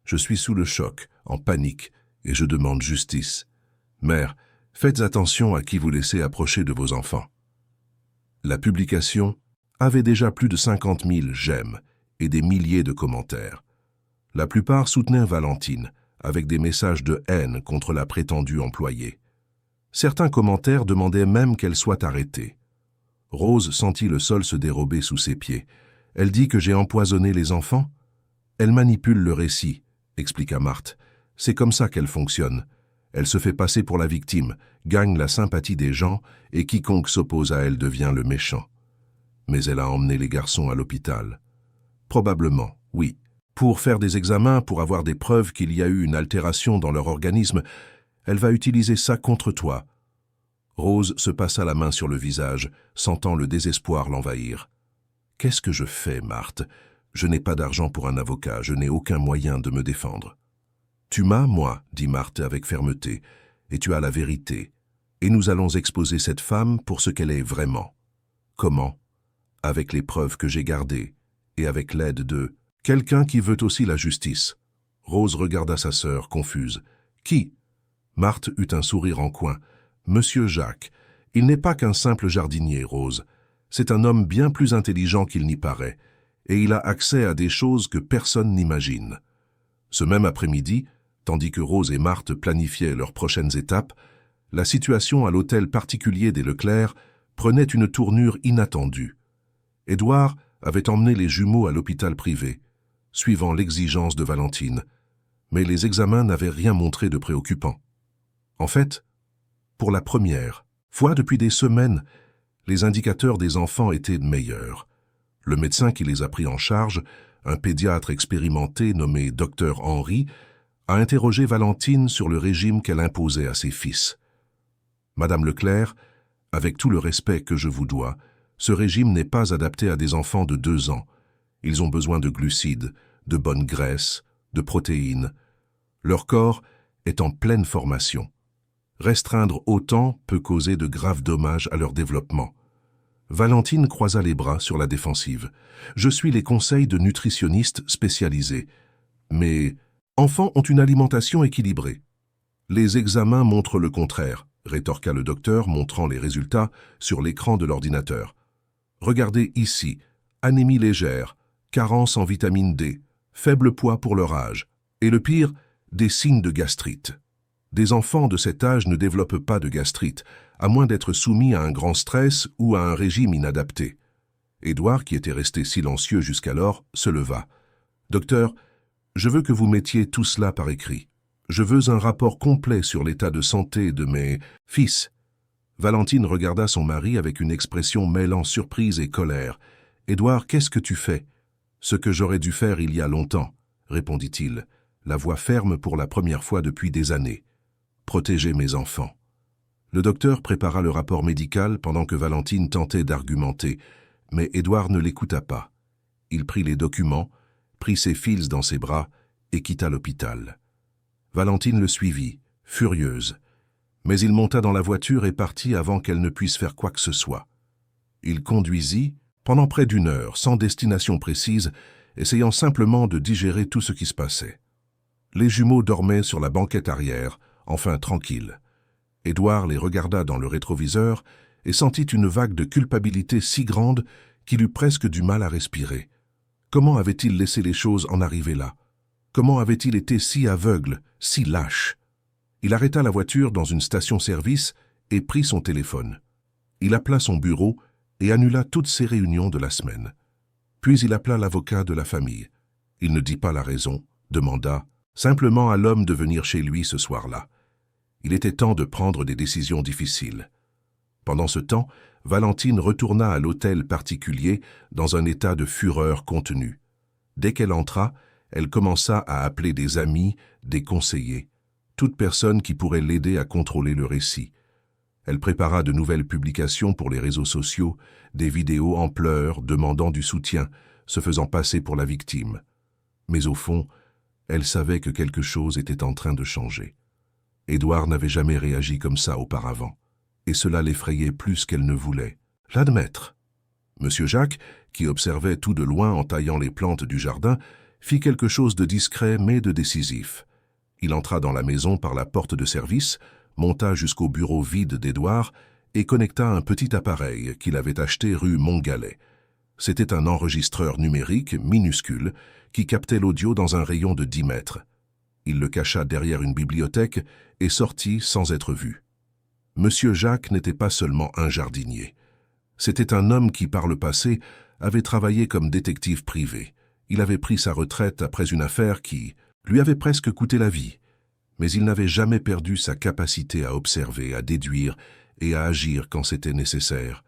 Je suis sous le choc, en panique, et je demande justice. Mère, faites attention à qui vous laissez approcher de vos enfants. » La publication avait déjà plus de 50 000 j'aime et des milliers de commentaires. La plupart soutenaient Valentine, avec des messages de haine contre la prétendue employée. Certains commentaires demandaient même qu'elle soit arrêtée. Rose sentit le sol se dérober sous ses pieds. Elle dit que j'ai empoisonné les enfants. Elle manipule le récit, expliqua Marthe. C'est comme ça qu'elle fonctionne. Elle se fait passer pour la victime, gagne la sympathie des gens et quiconque s'oppose à elle devient le méchant. Mais elle a emmené les garçons à l'hôpital. Probablement, oui. Pour faire des examens, pour avoir des preuves qu'il y a eu une altération dans leur organisme, elle va utiliser ça contre toi. Rose se passa la main sur le visage, sentant le désespoir l'envahir. Qu'est-ce que je fais, Marthe? Je n'ai pas d'argent pour un avocat, je n'ai aucun moyen de me défendre. Tu m'as, moi, dit Marthe avec fermeté, et tu as la vérité. Et nous allons exposer cette femme pour ce qu'elle est vraiment. Comment? Avec les preuves que j'ai gardées, et avec l'aide de quelqu'un qui veut aussi la justice. Rose regarda sa sœur, confuse. Qui? Marthe eut un sourire en coin. Monsieur Jacques. Il n'est pas qu'un simple jardinier, Rose. C'est un homme bien plus intelligent qu'il n'y paraît, et il a accès à des choses que personne n'imagine. Ce même après-midi, tandis que Rose et Marthe planifiaient leurs prochaines étapes, la situation à l'hôtel particulier des Leclerc prenait une tournure inattendue. Édouard avait emmené les jumeaux à l'hôpital privé, suivant l'exigence de Valentine, mais les examens n'avaient rien montré de préoccupant. En fait, pour la première fois depuis des semaines, les indicateurs des enfants étaient meilleurs. Le médecin qui les a pris en charge, un pédiatre expérimenté nommé Dr Henry, a interrogé Valentine sur le régime qu'elle imposait à ses fils. Madame Leclerc, avec tout le respect que je vous dois, ce régime n'est pas adapté à des enfants de 2 ans. Ils ont besoin de glucides, de bonnes graisses, de protéines. Leur corps est en pleine formation. Restreindre autant peut causer de graves dommages à leur développement. Valentine croisa les bras sur la défensive. Je suis les conseils de nutritionnistes spécialisés. Mais enfants ont une alimentation équilibrée. Les examens montrent le contraire, rétorqua le docteur, montrant les résultats sur l'écran de l'ordinateur. Regardez ici, anémie légère, carence en vitamine D, faible poids pour leur âge, et le pire, des signes de gastrite. Des enfants de cet âge ne développent pas de gastrite, à moins d'être soumis à un grand stress ou à un régime inadapté. Édouard, qui était resté silencieux jusqu'alors, se leva. « Docteur, je veux que vous mettiez tout cela par écrit. Je veux un rapport complet sur l'état de santé de mes fils. » Valentine regarda son mari avec une expression mêlant surprise et colère. « Édouard, qu'est-ce que tu fais ?»« Ce que j'aurais dû faire il y a longtemps, » répondit-il, la voix ferme pour la première fois depuis des années. « Protéger mes enfants. » Le docteur prépara le rapport médical pendant que Valentine tentait d'argumenter, mais Édouard ne l'écouta pas. Il prit les documents, prit ses fils dans ses bras et quitta l'hôpital. Valentine le suivit, furieuse, mais il monta dans la voiture et partit avant qu'elle ne puisse faire quoi que ce soit. Il conduisit pendant près d'1 heure, sans destination précise, essayant simplement de digérer tout ce qui se passait. Les jumeaux dormaient sur la banquette arrière, enfin tranquilles. Édouard les regarda dans le rétroviseur et sentit une vague de culpabilité si grande qu'il eut presque du mal à respirer. Comment avait-il laissé les choses en arriver là? Comment avait-il été si aveugle, si lâche? Il arrêta la voiture dans une station-service et prit son téléphone. Il appela son bureau et annula toutes ses réunions de la semaine. Puis il appela l'avocat de la famille. Il ne dit pas la raison, demanda simplement à l'homme de venir chez lui ce soir-là. Il était temps de prendre des décisions difficiles. Pendant ce temps, Valentine retourna à l'hôtel particulier dans un état de fureur contenue. Dès qu'elle entra, elle commença à appeler des amis, des conseillers, toute personne qui pourrait l'aider à contrôler le récit. Elle prépara de nouvelles publications pour les réseaux sociaux, des vidéos en pleurs demandant du soutien, se faisant passer pour la victime. Mais au fond, elle savait que quelque chose était en train de changer. Édouard n'avait jamais réagi comme ça auparavant, et cela l'effrayait plus qu'elle ne voulait l'admettre. Monsieur Jacques, qui observait tout de loin en taillant les plantes du jardin, fit quelque chose de discret mais de décisif. Il entra dans la maison par la porte de service, monta jusqu'au bureau vide d'Édouard et connecta un petit appareil qu'il avait acheté rue Montgalet. C'était un enregistreur numérique minuscule qui captait l'audio dans un rayon de 10 mètres. Il le cacha derrière une bibliothèque et sortit sans être vu. Monsieur Jacques n'était pas seulement un jardinier. C'était un homme qui, par le passé, avait travaillé comme détective privé. Il avait pris sa retraite après une affaire qui lui avait presque coûté la vie. Mais il n'avait jamais perdu sa capacité à observer, à déduire et à agir quand c'était nécessaire.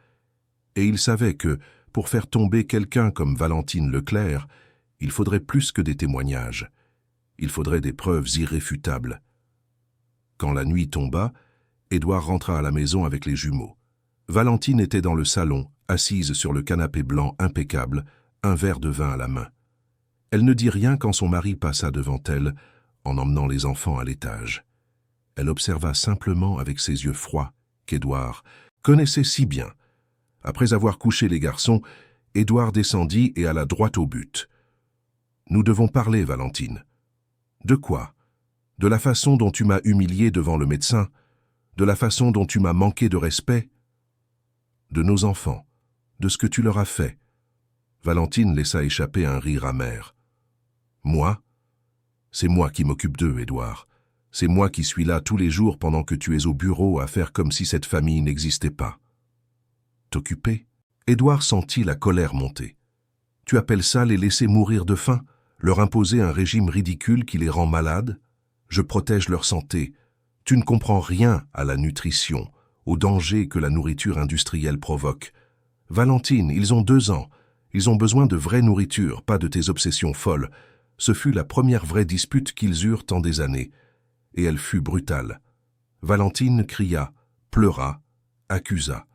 Et il savait que, pour faire tomber quelqu'un comme Valentine Leclerc, il faudrait plus que des témoignages. Il faudrait des preuves irréfutables. Quand la nuit tomba, Édouard rentra à la maison avec les jumeaux. Valentine était dans le salon, assise sur le canapé blanc impeccable, un verre de vin à la main. Elle ne dit rien quand son mari passa devant elle, en emmenant les enfants à l'étage. Elle observa simplement avec ses yeux froids qu'Édouard connaissait si bien. Après avoir couché les garçons, Édouard descendit et alla droit au but. « Nous devons parler, Valentine. »« De quoi ? De la façon dont tu m'as humilié devant le médecin, de la façon dont tu m'as manqué de respect, de nos enfants, de ce que tu leur as fait. » Valentine laissa échapper un rire amer. « Moi ? C'est moi qui m'occupe d'eux, Édouard. C'est moi qui suis là tous les jours pendant que tu es au bureau à faire comme si cette famille n'existait pas. » T'occuper ? Édouard sentit la colère monter. « Tu appelles ça les laisser mourir de faim ? Leur imposer un régime ridicule qui les rend malades ? Je protège leur santé. Tu ne comprends rien à la nutrition, aux dangers que la nourriture industrielle provoque. Valentine, ils ont 2 ans. Ils ont besoin de vraie nourriture, pas de tes obsessions folles. Ce fut la première vraie dispute qu'ils eurent en des années. Et elle fut brutale. Valentine cria, pleura, accusa.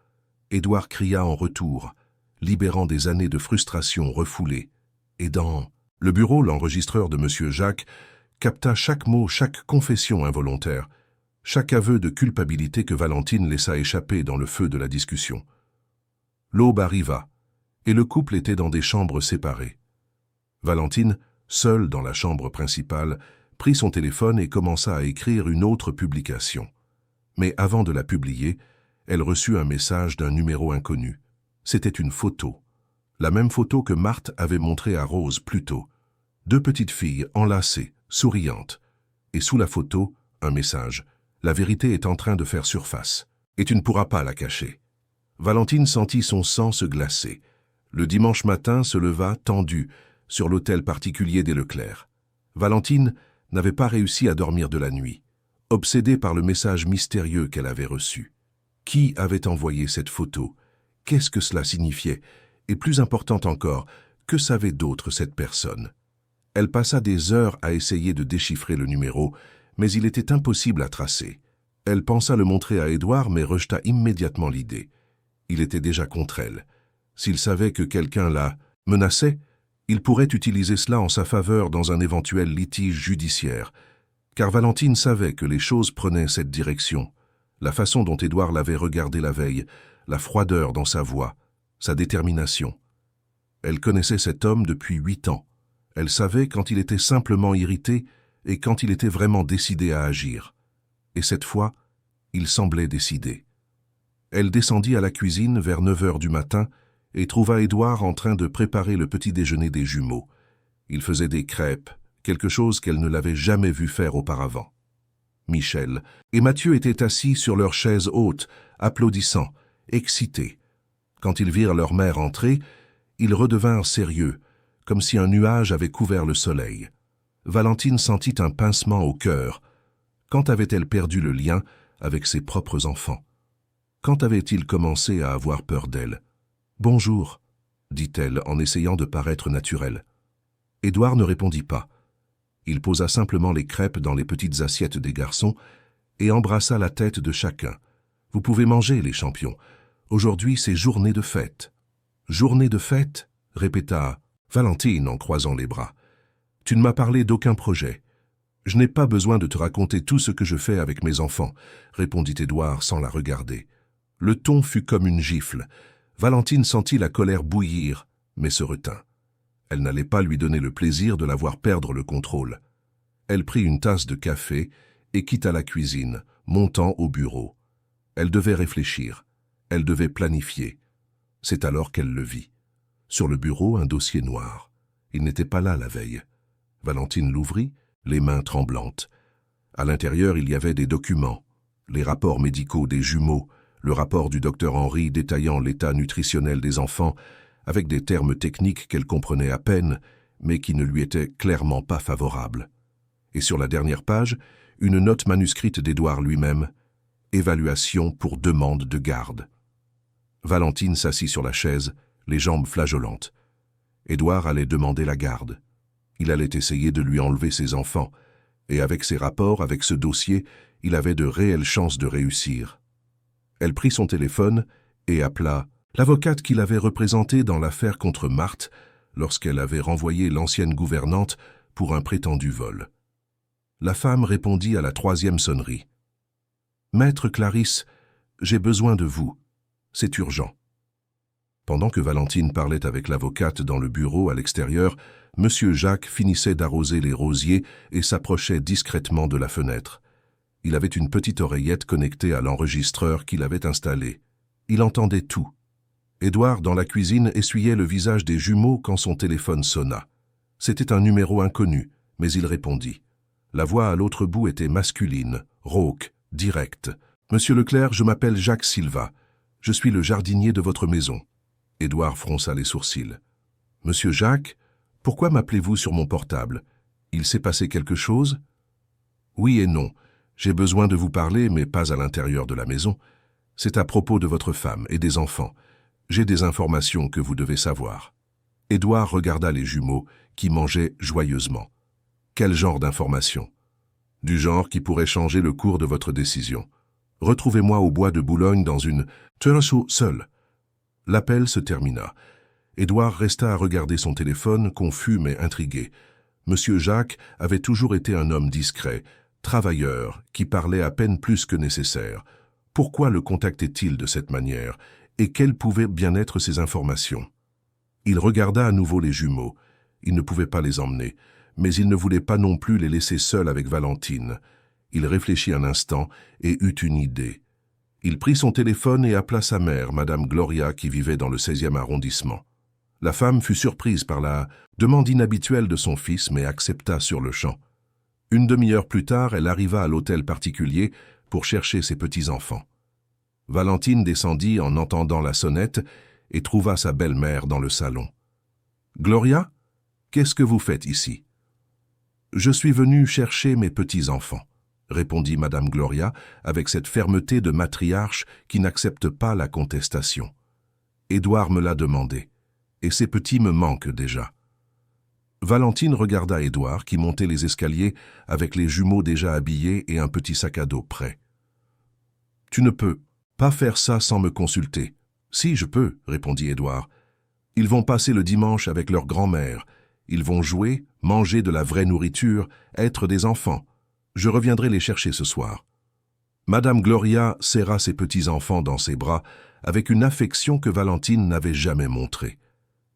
Édouard cria en retour, libérant des années de frustration refoulées. Et dans le bureau, l'enregistreur de Monsieur Jacques capta chaque mot, chaque confession involontaire, chaque aveu de culpabilité que Valentine laissa échapper dans le feu de la discussion. L'aube arriva, et le couple était dans des chambres séparées. Valentine, seule dans la chambre principale, prit son téléphone et commença à écrire une autre publication. Mais avant de la publier, elle reçut un message d'un numéro inconnu. C'était une photo. La même photo que Marthe avait montrée à Rose plus tôt. 2 petites filles enlacées, souriantes. Et sous la photo, un message. La vérité est en train de faire surface, et tu ne pourras pas la cacher. Valentine sentit son sang se glacer. Le dimanche matin se leva tendu sur l'hôtel particulier des Leclerc. Valentine n'avait pas réussi à dormir de la nuit, obsédée par le message mystérieux qu'elle avait reçu. Qui avait envoyé cette photo? Qu'est-ce que cela signifiait? Et plus important encore, que savait d'autre cette personne? Elle passa des heures à essayer de déchiffrer le numéro, mais il était impossible à tracer. Elle pensa le montrer à Édouard, mais rejeta immédiatement l'idée. Il était déjà contre elle. S'il savait que quelqu'un la menaçait, il pourrait utiliser cela en sa faveur dans un éventuel litige judiciaire, car Valentine savait que les choses prenaient cette direction. La façon dont Édouard l'avait regardé la veille, la froideur dans sa voix, sa détermination. Elle connaissait cet homme depuis 8 ans. Elle savait quand il était simplement irrité et quand il était vraiment décidé à agir. Et cette fois, il semblait décidé. Elle descendit à la cuisine vers 9 heures du matin et trouva Édouard en train de préparer le petit déjeuner des jumeaux. Il faisait des crêpes, quelque chose qu'elle ne l'avait jamais vu faire auparavant. Michel et Mathieu étaient assis sur leurs chaises hautes, applaudissant, excités. Quand ils virent leur mère entrer, ils redevinrent sérieux, comme si un nuage avait couvert le soleil. Valentine sentit un pincement au cœur. Quand avait-elle perdu le lien avec ses propres enfants? Quand avait-il commencé à avoir peur d'elle? « Bonjour », dit-elle en essayant de paraître naturelle. Édouard ne répondit pas. Il posa simplement les crêpes dans les petites assiettes des garçons et embrassa la tête de chacun. « Vous pouvez manger, les champions. Aujourd'hui, c'est journée de fête. »« Journée de fête » répéta Valentine, en croisant les bras. Tu ne m'as parlé d'aucun projet. Je n'ai pas besoin de te raconter tout ce que je fais avec mes enfants, répondit Édouard sans la regarder. Le ton fut comme une gifle. Valentine sentit la colère bouillir, mais se retint. Elle n'allait pas lui donner le plaisir de la voir perdre le contrôle. Elle prit une tasse de café et quitta la cuisine, montant au bureau. Elle devait réfléchir. Elle devait planifier. C'est alors qu'elle le vit. Sur le bureau, un dossier noir. Il n'était pas là la veille. Valentine l'ouvrit, les mains tremblantes. À l'intérieur, il y avait des documents, les rapports médicaux des jumeaux, le rapport du docteur Henry détaillant l'état nutritionnel des enfants, avec des termes techniques qu'elle comprenait à peine, mais qui ne lui étaient clairement pas favorables. Et sur la dernière page, une note manuscrite d'Édouard lui-même, « Évaluation pour demande de garde ». Valentine s'assit sur la chaise, les jambes flageolantes. Édouard allait demander la garde. Il allait essayer de lui enlever ses enfants, et avec ses rapports, avec ce dossier, il avait de réelles chances de réussir. Elle prit son téléphone et appela l'avocate qui l'avait représentée dans l'affaire contre Marthe lorsqu'elle avait renvoyé l'ancienne gouvernante pour un prétendu vol. La femme répondit à la 3e sonnerie. « Maître Clarisse, j'ai besoin de vous. C'est urgent. » Pendant que Valentine parlait avec l'avocate dans le bureau à l'extérieur, Monsieur Jacques finissait d'arroser les rosiers et s'approchait discrètement de la fenêtre. Il avait une petite oreillette connectée à l'enregistreur qu'il avait installé. Il entendait tout. Édouard, dans la cuisine, essuyait le visage des jumeaux quand son téléphone sonna. C'était un numéro inconnu, mais il répondit. La voix à l'autre bout était masculine, rauque, directe. « Monsieur Leclerc, je m'appelle Jacques Silva. Je suis le jardinier de votre maison. » Édouard fronça les sourcils. « Monsieur Jacques, pourquoi m'appelez-vous sur mon portable? Il s'est passé quelque chose? » « Oui et non. J'ai besoin de vous parler, mais pas à l'intérieur de la maison. C'est à propos de votre femme et des enfants. J'ai des informations que vous devez savoir. » Édouard regarda les jumeaux, qui mangeaient joyeusement. « Quel genre d'informations? » « Du genre qui pourrait changer le cours de votre décision. Retrouvez-moi au bois de Boulogne dans une terrasse seule. » L'appel se termina. Édouard resta à regarder son téléphone, confus mais intrigué. Monsieur Jacques avait toujours été un homme discret, travailleur, qui parlait à peine plus que nécessaire. Pourquoi le contactait-il de cette manière, et quelles pouvaient bien être ces informations? Il regarda à nouveau les jumeaux. Il ne pouvait pas les emmener, mais il ne voulait pas non plus les laisser seuls avec Valentine. Il réfléchit un instant et eut une idée. Il prit son téléphone et appela sa mère, Madame Gloria, qui vivait dans le 16e arrondissement. La femme fut surprise par la demande inhabituelle de son fils, mais accepta sur le champ. Une demi-heure plus tard, elle arriva à l'hôtel particulier pour chercher ses petits-enfants. Valentine descendit en entendant la sonnette et trouva sa belle-mère dans le salon. « Gloria, qu'est-ce que vous faites ici ?»« Je suis venue chercher mes petits-enfants. » répondit Madame Gloria avec cette fermeté de matriarche qui n'accepte pas la contestation. « Édouard me l'a demandé, et ces petits me manquent déjà. » Valentine regarda Édouard qui montait les escaliers avec les jumeaux déjà habillés et un petit sac à dos prêt. « Tu ne peux pas faire ça sans me consulter. »« Si, je peux, » répondit Édouard. « Ils vont passer le dimanche avec leur grand-mère. Ils vont jouer, manger de la vraie nourriture, être des enfants. Je reviendrai les chercher ce soir. » Madame Gloria serra ses petits-enfants dans ses bras avec une affection que Valentine n'avait jamais montrée.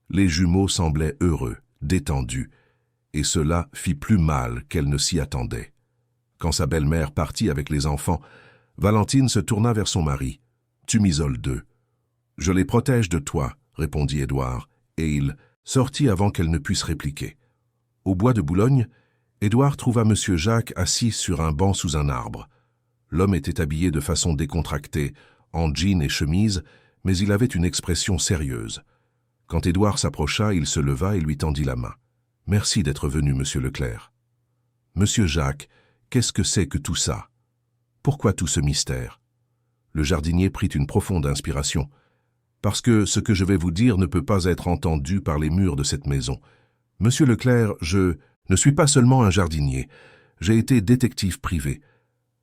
Les jumeaux semblaient heureux, détendus, et cela fit plus mal qu'elle ne s'y attendait. Quand sa belle-mère partit avec les enfants, Valentine se tourna vers son mari. « Tu m'isoles d'eux. »« Je les protège de toi, » répondit Édouard, et il sortit avant qu'elle ne puisse répliquer. Au bois de Boulogne, Édouard trouva Monsieur Jacques assis sur un banc sous un arbre. L'homme était habillé de façon décontractée, en jean et chemise, mais il avait une expression sérieuse. Quand Édouard s'approcha, il se leva et lui tendit la main. « Merci d'être venu, Monsieur Leclerc. »« Monsieur Jacques, qu'est-ce que c'est que tout ça? Pourquoi tout ce mystère ?» Le jardinier prit une profonde inspiration. « Parce que ce que je vais vous dire ne peut pas être entendu par les murs de cette maison. Monsieur Leclerc, je ne suis pas seulement un jardinier. J'ai été détective privé.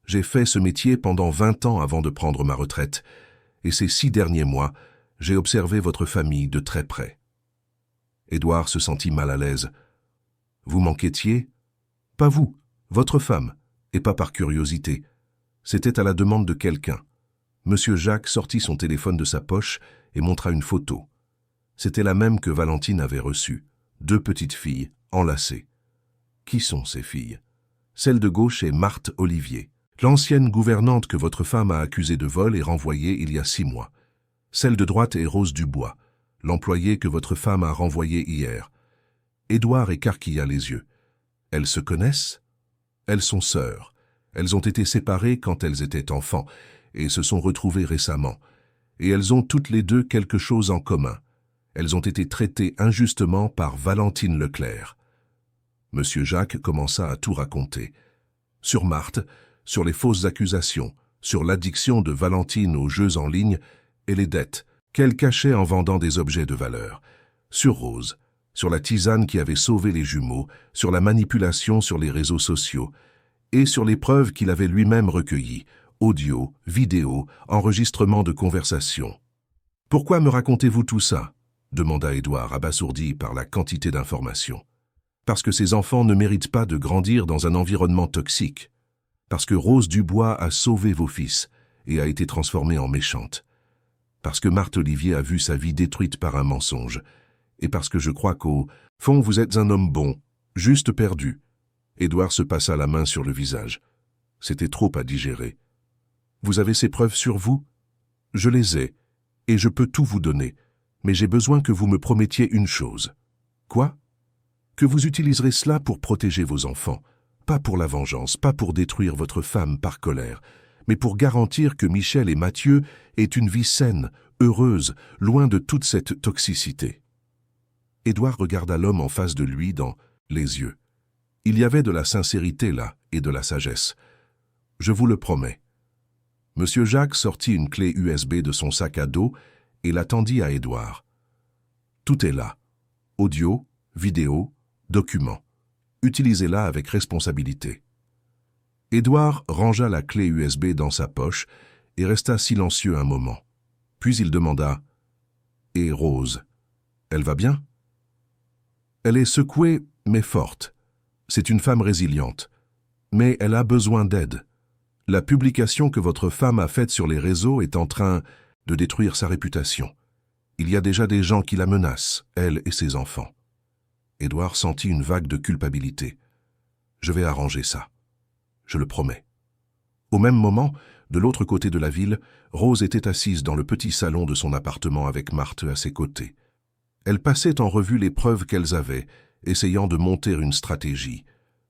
J'ai fait ce métier pendant 20 ans avant de prendre ma retraite. Et ces 6 derniers mois, j'ai observé votre famille de très près. » Édouard se sentit mal à l'aise. « Vous m'enquêtiez ? Pas vous, votre femme, et pas par curiosité. C'était à la demande de quelqu'un. » Monsieur Jacques sortit son téléphone de sa poche et montra une photo. C'était la même que Valentine avait reçue. 2 petites filles, enlacées. Qui sont ces filles? Celle de gauche est Marthe Olivier, l'ancienne gouvernante que votre femme a accusée de vol et renvoyée il y a 6 mois. Celle de droite est Rose Dubois, l'employée que votre femme a renvoyée hier. Édouard écarquilla les yeux. Elles se connaissent? Elles sont sœurs. Elles ont été séparées quand elles étaient enfants et se sont retrouvées récemment. Et elles ont toutes les deux quelque chose en commun. Elles ont été traitées injustement par Valentine Leclerc. Monsieur Jacques commença à tout raconter. Sur Marthe, sur les fausses accusations, sur l'addiction de Valentine aux jeux en ligne et les dettes qu'elle cachait en vendant des objets de valeur. Sur Rose, sur la tisane qui avait sauvé les jumeaux, sur la manipulation sur les réseaux sociaux et sur les preuves qu'il avait lui-même recueillies, audio, vidéo, enregistrement de conversations. « Pourquoi me racontez-vous tout ça ?» demanda Édouard, abasourdi par la quantité d'informations. « Parce que ces enfants ne méritent pas de grandir dans un environnement toxique. Parce que Rose Dubois a sauvé vos fils et a été transformée en méchante. Parce que Marthe Olivier a vu sa vie détruite par un mensonge. Et parce que je crois qu'au fond vous êtes un homme bon, juste perdu. » Édouard se passa la main sur le visage. C'était trop à digérer. « Vous avez ces preuves sur vous ? Je les ai, et je peux tout vous donner. Mais j'ai besoin que vous me promettiez une chose. » « Quoi ? » « Que vous utiliserez cela pour protéger vos enfants, pas pour la vengeance, pas pour détruire votre femme par colère, mais pour garantir que Michel et Mathieu aient une vie saine, heureuse, loin de toute cette toxicité. Édouard regarda l'homme en face de lui dans les yeux. Il y avait de la sincérité là et de la sagesse. « Je vous le promets. » Monsieur Jacques sortit une clé USB de son sac à dos et la tendit à Édouard. « Tout est là. Audio, vidéo, documents. Utilisez-la avec responsabilité. » Édouard rangea la clé USB dans sa poche et resta silencieux un moment. Puis il demanda « Et Rose, elle va bien ?» « Elle est secouée, mais forte. C'est une femme résiliente. Mais elle a besoin d'aide. La publication que votre femme a faite sur les réseaux est en train de détruire sa réputation. Il y a déjà des gens qui la menacent, elle et ses enfants. » Édouard sentit une vague de culpabilité. « Je vais arranger ça. Je le promets. » Au même moment, de l'autre côté de la ville, Rose était assise dans le petit salon de son appartement avec Marthe à ses côtés. Elle passait en revue les preuves qu'elles avaient, essayant de monter une stratégie.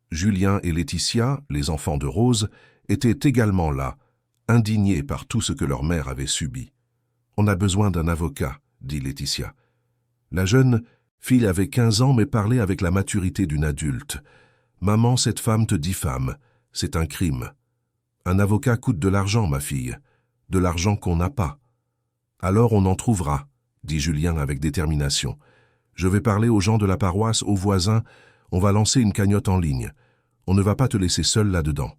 Julien et Laetitia, les enfants de Rose, étaient également là, indignés par tout ce que leur mère avait subi. « On a besoin d'un avocat, » dit Laetitia. La jeune fille avait 15 ans mais parlait avec la maturité d'une adulte. « Maman, cette femme te diffame. C'est un crime. Un avocat coûte de l'argent, ma fille. De l'argent qu'on n'a pas. »« Alors on en trouvera, » dit Julien avec détermination. « Je vais parler aux gens de la paroisse, aux voisins. On va lancer une cagnotte en ligne. On ne va pas te laisser seule là-dedans. »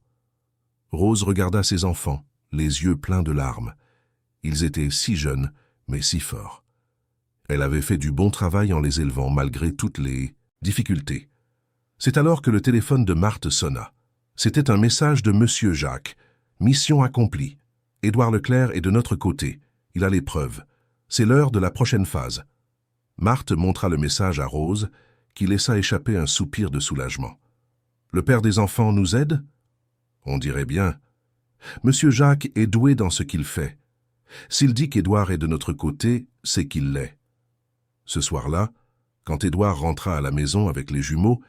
Rose regarda ses enfants, les yeux pleins de larmes. Ils étaient si jeunes, mais si forts. Elle avait fait du bon travail en les élevant malgré toutes les difficultés. C'est alors que le téléphone de Marthe sonna. C'était un message de Monsieur Jacques. « Mission accomplie. Édouard Leclerc est de notre côté. Il a les preuves. C'est l'heure de la prochaine phase. » Marthe montra le message à Rose, qui laissa échapper un soupir de soulagement. « Le père des enfants nous aide ?» On dirait bien. Monsieur Jacques est doué dans ce qu'il fait. S'il dit qu'Édouard est de notre côté, c'est qu'il l'est. Ce soir-là, quand Édouard rentra à la maison avec les jumeaux,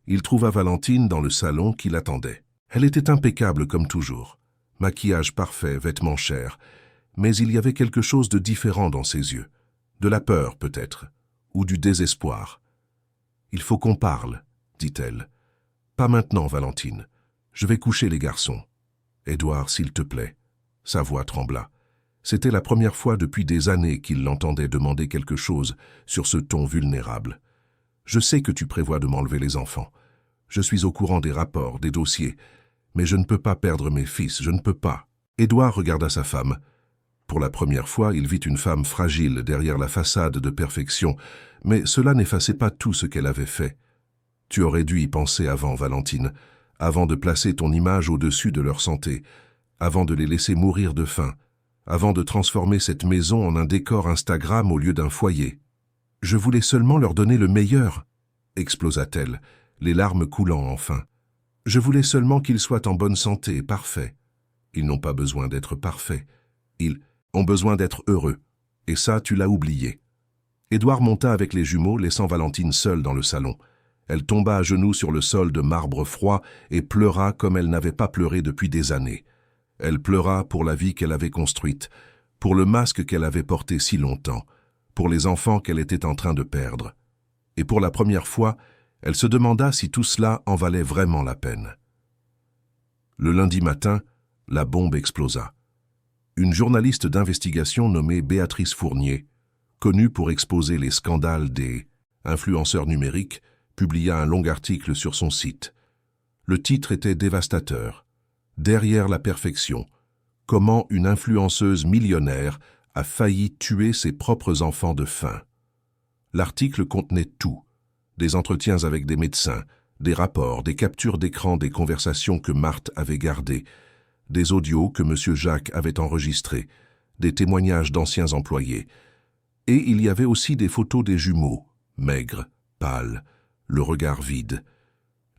il trouva Valentine dans le salon qui l'attendait. Elle était impeccable comme toujours. Maquillage parfait, vêtements chers. Mais il y avait quelque chose de différent dans ses yeux. De la peur, peut-être, ou du désespoir. « Il faut qu'on parle, » dit-elle. « Pas maintenant, Valentine. Je vais coucher les garçons. »« Édouard, s'il te plaît. » Sa voix trembla. C'était la première fois depuis des années qu'il l'entendait demander quelque chose sur ce ton vulnérable. « Je sais que tu prévois de m'enlever les enfants. Je suis au courant des rapports, des dossiers. Mais je ne peux pas perdre mes fils, je ne peux pas. » Édouard regarda sa femme. Pour la première fois, il vit une femme fragile derrière la façade de perfection, mais cela n'effaçait pas tout ce qu'elle avait fait. Tu aurais dû y penser avant, Valentine, avant de placer ton image au-dessus de leur santé, avant de les laisser mourir de faim, avant de transformer cette maison en un décor Instagram au lieu d'un foyer. Je voulais seulement leur donner le meilleur, explosa-t-elle, les larmes coulant enfin. Je voulais seulement qu'ils soient en bonne santé, parfaits. Ils n'ont pas besoin d'être parfaits. Ils ont besoin d'être heureux. Et ça, tu l'as oublié. Édouard monta avec les jumeaux, laissant Valentine seule dans le salon. Elle tomba à genoux sur le sol de marbre froid et pleura comme elle n'avait pas pleuré depuis des années. Elle pleura pour la vie qu'elle avait construite, pour le masque qu'elle avait porté si longtemps, pour les enfants qu'elle était en train de perdre. Et pour la première fois, elle se demanda si tout cela en valait vraiment la peine. Le lundi matin, la bombe explosa. Une journaliste d'investigation nommée Béatrice Fournier, connue pour exposer les scandales des influenceurs numériques, publia un long article sur son site. Le titre était dévastateur. Derrière la perfection, comment une influenceuse millionnaire a failli tuer ses propres enfants de faim. L'article contenait tout. Des entretiens avec des médecins, des rapports, des captures d'écran des conversations que Marthe avait gardées, des audios que M. Jacques avait enregistrés, des témoignages d'anciens employés. Et il y avait aussi des photos des jumeaux, maigres, pâles, le regard vide.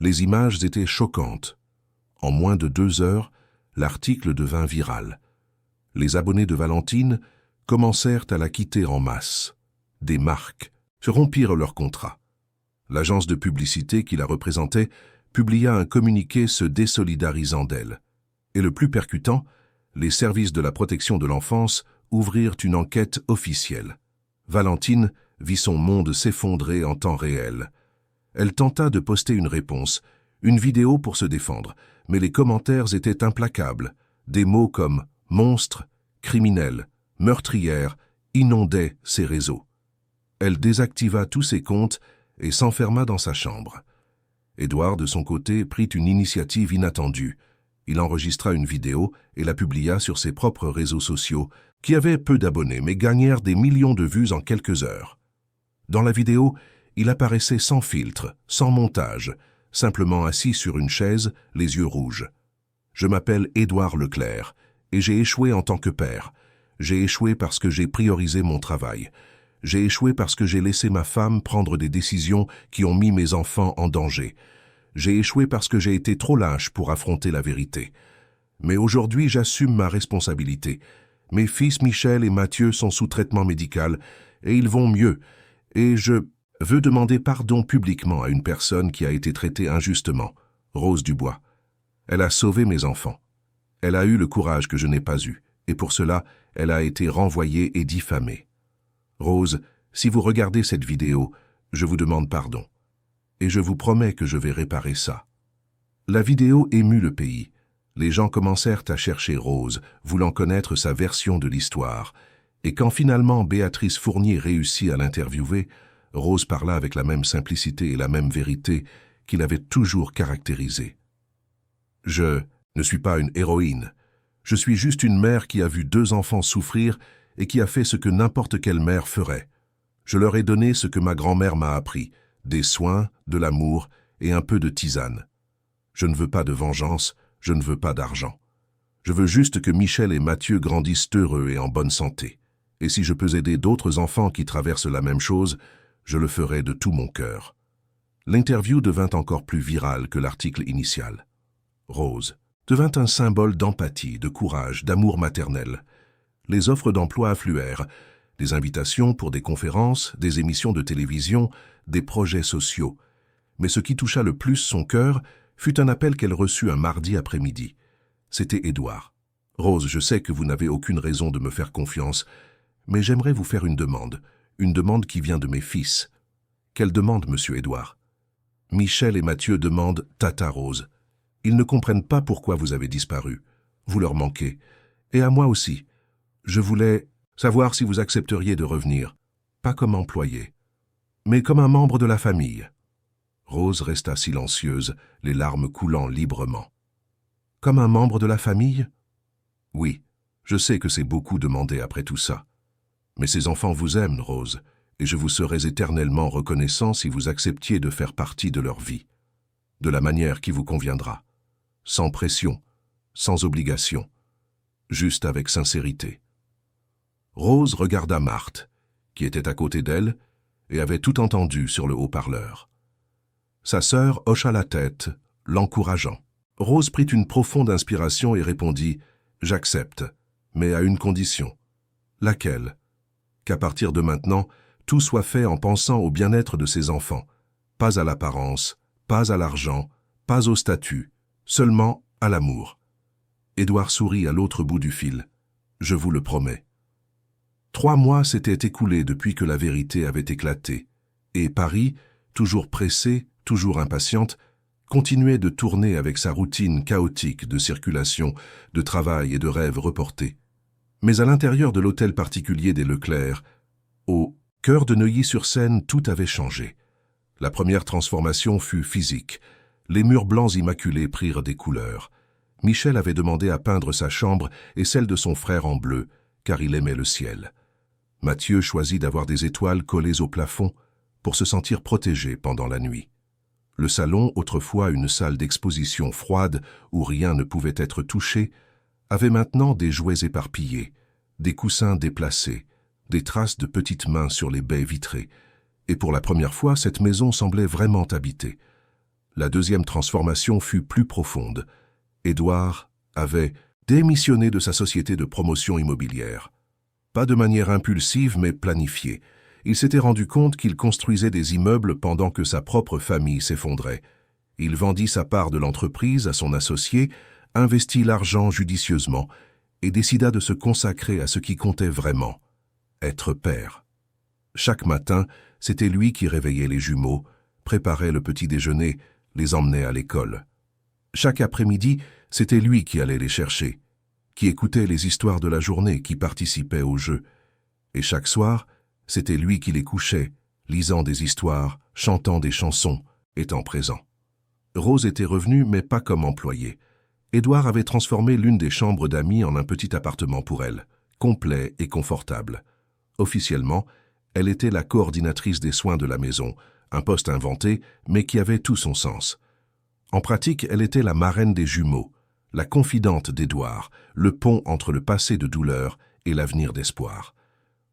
Les images étaient choquantes. En moins de 2 heures, l'article devint viral. Les abonnés de Valentine commencèrent à la quitter en masse. Des marques rompirent leur contrat. L'agence de publicité qui la représentait publia un communiqué se désolidarisant d'elle. Et le plus percutant, les services de la protection de l'enfance ouvrirent une enquête officielle. Valentine vit son monde s'effondrer en temps réel. Elle tenta de poster une réponse, une vidéo pour se défendre, mais les commentaires étaient implacables. Des mots comme « monstre »,« criminel »,« meurtrière » inondaient ses réseaux. Elle désactiva tous ses comptes et s'enferma dans sa chambre. Édouard, de son côté, prit une initiative inattendue. Il enregistra une vidéo et la publia sur ses propres réseaux sociaux, qui avaient peu d'abonnés mais gagnèrent des millions de vues en quelques heures. Dans la vidéo, il apparaissait sans filtre, sans montage, simplement assis sur une chaise, les yeux rouges. « Je m'appelle Édouard Leclerc, et j'ai échoué en tant que père. J'ai échoué parce que j'ai priorisé mon travail. J'ai échoué parce que j'ai laissé ma femme prendre des décisions qui ont mis mes enfants en danger. J'ai échoué parce que j'ai été trop lâche pour affronter la vérité. Mais aujourd'hui, j'assume ma responsabilité. Mes fils Michel et Mathieu sont sous traitement médical, et ils vont mieux, et je veux demander pardon publiquement à une personne qui a été traitée injustement, Rose Dubois. Elle a sauvé mes enfants. Elle a eu le courage que je n'ai pas eu, et pour cela, elle a été renvoyée et diffamée. Rose, si vous regardez cette vidéo, je vous demande pardon. Et je vous promets que je vais réparer ça. » La vidéo émut le pays. Les gens commencèrent à chercher Rose, voulant connaître sa version de l'histoire. Et quand finalement Béatrice Fournier réussit à l'interviewer, Rose parla avec la même simplicité et la même vérité qu'il avait toujours caractérisée. « Je ne suis pas une héroïne. Je suis juste une mère qui a vu 2 enfants souffrir et qui a fait ce que n'importe quelle mère ferait. Je leur ai donné ce que ma grand-mère m'a appris, des soins, de l'amour et un peu de tisane. Je ne veux pas de vengeance, je ne veux pas d'argent. Je veux juste que Michel et Mathieu grandissent heureux et en bonne santé. Et si je peux aider d'autres enfants qui traversent la même chose, je le ferai de tout mon cœur. » L'interview devint encore plus virale que l'article initial. Rose devint un symbole d'empathie, de courage, d'amour maternel. Les offres d'emploi affluèrent, des invitations pour des conférences, des émissions de télévision, des projets sociaux. Mais ce qui toucha le plus son cœur fut un appel qu'elle reçut un mardi après-midi. C'était Édouard. « Rose, je sais que vous n'avez aucune raison de me faire confiance, mais j'aimerais vous faire une demande qui vient de mes fils. » « Quelle demande, monsieur Édouard ?»« Michel et Mathieu demandent Tata Rose. Ils ne comprennent pas pourquoi vous avez disparu. Vous leur manquez. Et à moi aussi. Je voulais savoir si vous accepteriez de revenir, pas comme employé, mais comme un membre de la famille. » Rose resta silencieuse, les larmes coulant librement. « Comme un membre de la famille ? Oui, Je sais que c'est beaucoup demandé après tout ça. Mais ces enfants vous aiment, Rose, et je vous serais éternellement reconnaissant si vous acceptiez de faire partie de leur vie, de la manière qui vous conviendra, sans pression, sans obligation, juste avec sincérité. Rose regarda Marthe, qui était à côté d'elle, et avait tout entendu sur le haut-parleur. Sa sœur hocha la tête, l'encourageant. Rose prit une profonde inspiration et répondit « J'accepte, mais à une condition. » Laquelle ? Qu'à partir de maintenant, tout soit fait en pensant au bien-être de ses enfants, pas à l'apparence, pas à l'argent, pas au statut, seulement à l'amour. Édouard sourit à l'autre bout du fil. « Je vous le promets. » 3 mois s'étaient écoulés depuis que la vérité avait éclaté, et Paris, toujours pressée, toujours impatiente, continuait de tourner avec sa routine chaotique de circulation, de travail et de rêves reportés. Mais à l'intérieur de l'hôtel particulier des Leclerc, au cœur de Neuilly-sur-Seine, tout avait changé. La première transformation fut physique. Les murs blancs immaculés prirent des couleurs. Michel avait demandé à peindre sa chambre et celle de son frère en bleu, car il aimait le ciel. Mathieu choisit d'avoir des étoiles collées au plafond pour se sentir protégé pendant la nuit. Le salon, autrefois une salle d'exposition froide où rien ne pouvait être touché, avait maintenant des jouets éparpillés, des coussins déplacés, des traces de petites mains sur les baies vitrées, et pour la première fois, cette maison semblait vraiment habitée. La deuxième transformation fut plus profonde. Édouard avait démissionné de sa société de promotion immobilière. Pas de manière impulsive mais planifiée. Il s'était rendu compte qu'il construisait des immeubles pendant que sa propre famille s'effondrait. Il vendit sa part de l'entreprise à son associé, investit l'argent judicieusement et décida de se consacrer à ce qui comptait vraiment, être père. Chaque matin, c'était lui qui réveillait les jumeaux, préparait le petit déjeuner, les emmenait à l'école. Chaque après-midi, c'était lui qui allait les chercher, qui écoutait les histoires de la journée, qui participait au jeu. Et chaque soir, c'était lui qui les couchait, lisant des histoires, chantant des chansons, étant présent. Rose était revenue, mais pas comme employée. Édouard avait transformé l'une des chambres d'amis en un petit appartement pour elle, complet et confortable. Officiellement, elle était la coordinatrice des soins de la maison, un poste inventé, mais qui avait tout son sens. En pratique, elle était la marraine des jumeaux, la confidente d'Édouard, le pont entre le passé de douleur et l'avenir d'espoir.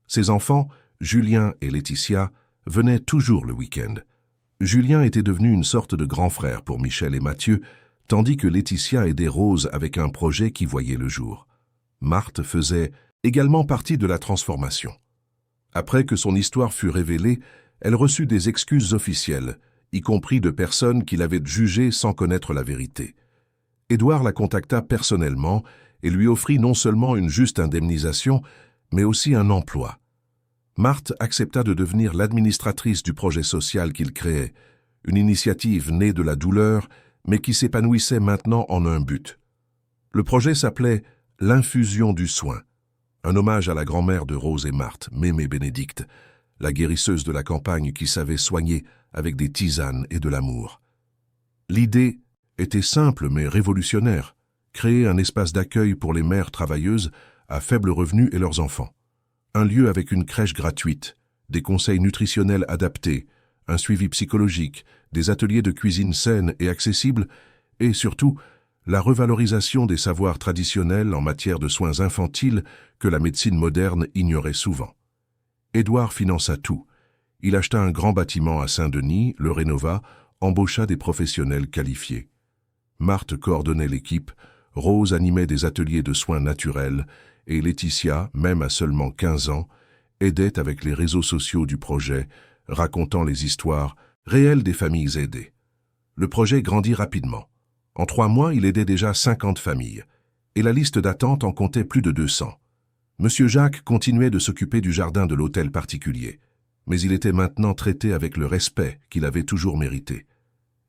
Ses enfants, Julien et Laetitia, venaient toujours le week-end. Julien était devenu une sorte de grand frère pour Michel et Mathieu, tandis que Laetitia aidait Rose avec un projet qui voyait le jour. Marthe faisait également partie de la transformation. Après que son histoire fut révélée, elle reçut des excuses officielles, y compris de personnes qui l'avaient jugée sans connaître la vérité. Édouard la contacta personnellement et lui offrit non seulement une juste indemnisation, mais aussi un emploi. Marthe accepta de devenir l'administratrice du projet social qu'il créait, une initiative née de la douleur, mais qui s'épanouissait maintenant en un but. Le projet s'appelait « L'infusion du soin », un hommage à la grand-mère de Rose et Marthe, Mémé Bénédicte, la guérisseuse de la campagne qui savait soigner avec des tisanes et de l'amour. L'idée était simple mais révolutionnaire, créer un espace d'accueil pour les mères travailleuses à faible revenu et leurs enfants. Un lieu avec une crèche gratuite, des conseils nutritionnels adaptés, un suivi psychologique, des ateliers de cuisine saine et accessibles, et surtout, la revalorisation des savoirs traditionnels en matière de soins infantiles que la médecine moderne ignorait souvent. Édouard finança tout. Il acheta un grand bâtiment à Saint-Denis, le rénova, embaucha des professionnels qualifiés. Marthe coordonnait l'équipe, Rose animait des ateliers de soins naturels, et Laetitia, même à seulement 15 ans, aidait avec les réseaux sociaux du projet, racontant les histoires réelles des familles aidées. Le projet grandit rapidement. En 3 mois, il aidait déjà 50 familles, et la liste d'attente en comptait plus de 200. Monsieur Jacques continuait de s'occuper du jardin de l'hôtel particulier, mais il était maintenant traité avec le respect qu'il avait toujours mérité.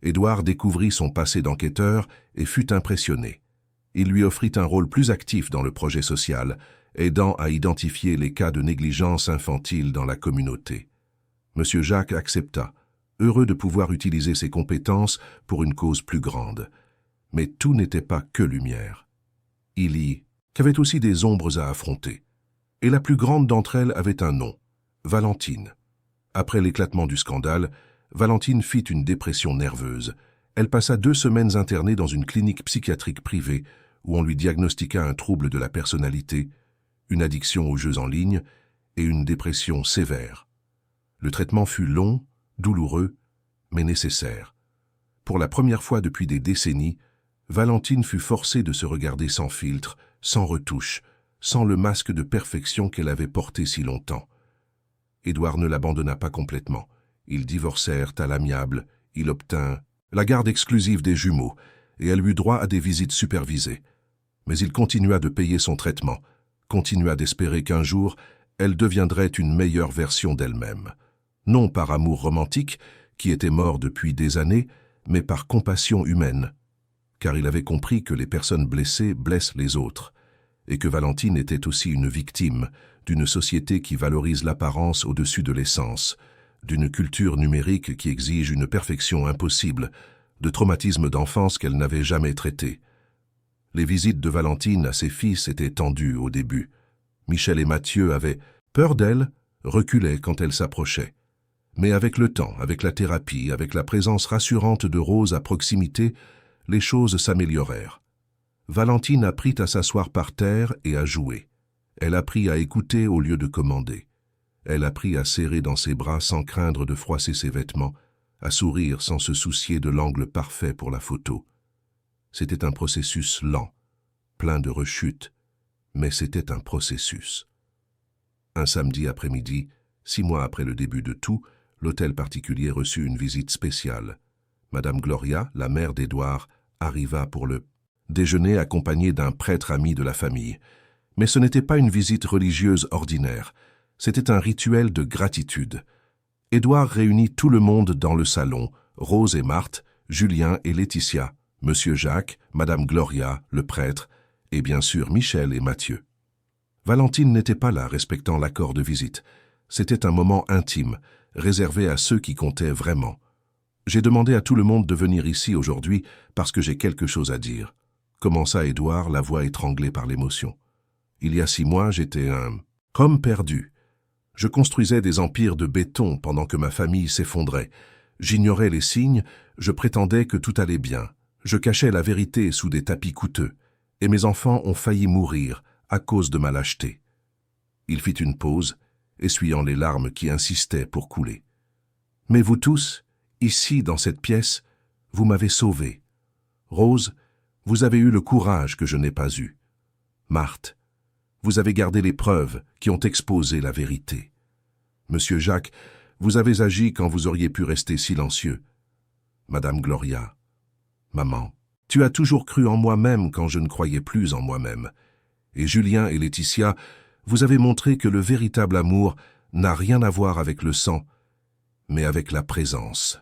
Édouard découvrit son passé d'enquêteur et fut impressionné. Il lui offrit un rôle plus actif dans le projet social, aidant à identifier les cas de négligence infantile dans la communauté. Monsieur Jacques accepta, heureux de pouvoir utiliser ses compétences pour une cause plus grande. Mais tout n'était pas que lumière. Il y qu'avaient aussi des ombres à affronter. Et la plus grande d'entre elles avait un nom, Valentine. Après l'éclatement du scandale, Valentine fit une dépression nerveuse. Elle passa 2 semaines internée dans une clinique psychiatrique privée où on lui diagnostiqua un trouble de la personnalité, une addiction aux jeux en ligne et une dépression sévère. Le traitement fut long, douloureux, mais nécessaire. Pour la première fois depuis des décennies, Valentine fut forcée de se regarder sans filtre, sans retouche, sans le masque de perfection qu'elle avait porté si longtemps. Édouard ne l'abandonna pas complètement. Ils divorcèrent à l'amiable, il obtint la garde exclusive des jumeaux, et elle eut droit à des visites supervisées. Mais il continua de payer son traitement, continua d'espérer qu'un jour, elle deviendrait une meilleure version d'elle-même. Non par amour romantique, qui était mort depuis des années, mais par compassion humaine. Car il avait compris que les personnes blessées blessent les autres, et que Valentine était aussi une victime d'une société qui valorise l'apparence au-dessus de l'essence, d'une culture numérique qui exige une perfection impossible, de traumatismes d'enfance qu'elle n'avait jamais traités. Les visites de Valentine à ses fils étaient tendues au début. Michel et Mathieu avaient peur d'elle, reculaient quand elle s'approchait. Mais avec le temps, avec la thérapie, avec la présence rassurante de Rose à proximité, les choses s'améliorèrent. Valentine apprit à s'asseoir par terre et à jouer. Elle apprit à écouter au lieu de commander. Elle apprit à serrer dans ses bras sans craindre de froisser ses vêtements, à sourire sans se soucier de l'angle parfait pour la photo. C'était un processus lent, plein de rechutes, mais c'était un processus. Un samedi après-midi, 6 mois après le début de tout, l'hôtel particulier reçut une visite spéciale. Madame Gloria, la mère d'Édouard, arriva pour le déjeuner accompagnée d'un prêtre ami de la famille. Mais ce n'était pas une visite religieuse ordinaire, c'était un rituel de gratitude. Édouard réunit tout le monde dans le salon, Rose et Marthe, Julien et Laetitia, Monsieur Jacques, Madame Gloria, le prêtre, et bien sûr Michel et Mathieu. Valentine n'était pas là respectant l'accord de visite. C'était un moment intime, réservé à ceux qui comptaient vraiment. J'ai demandé à tout le monde de venir ici aujourd'hui parce que j'ai quelque chose à dire, commença Édouard, la voix étranglée par l'émotion. Il y a 6 mois, j'étais un homme perdu. Je construisais des empires de béton pendant que ma famille s'effondrait. J'ignorais les signes, je prétendais que tout allait bien. Je cachais la vérité sous des tapis coûteux. Et mes enfants ont failli mourir à cause de ma lâcheté. Il fit une pause, essuyant les larmes qui insistaient pour couler. Mais vous tous, ici dans cette pièce, vous m'avez sauvé. Rose, vous avez eu le courage que je n'ai pas eu. Marthe, vous avez gardé les preuves qui ont exposé la vérité. Monsieur Jacques, vous avez agi quand vous auriez pu rester silencieux. Madame Gloria, maman, tu as toujours cru en moi-même quand je ne croyais plus en moi-même. Et Julien et Laetitia, vous avez montré que le véritable amour n'a rien à voir avec le sang, mais avec la présence.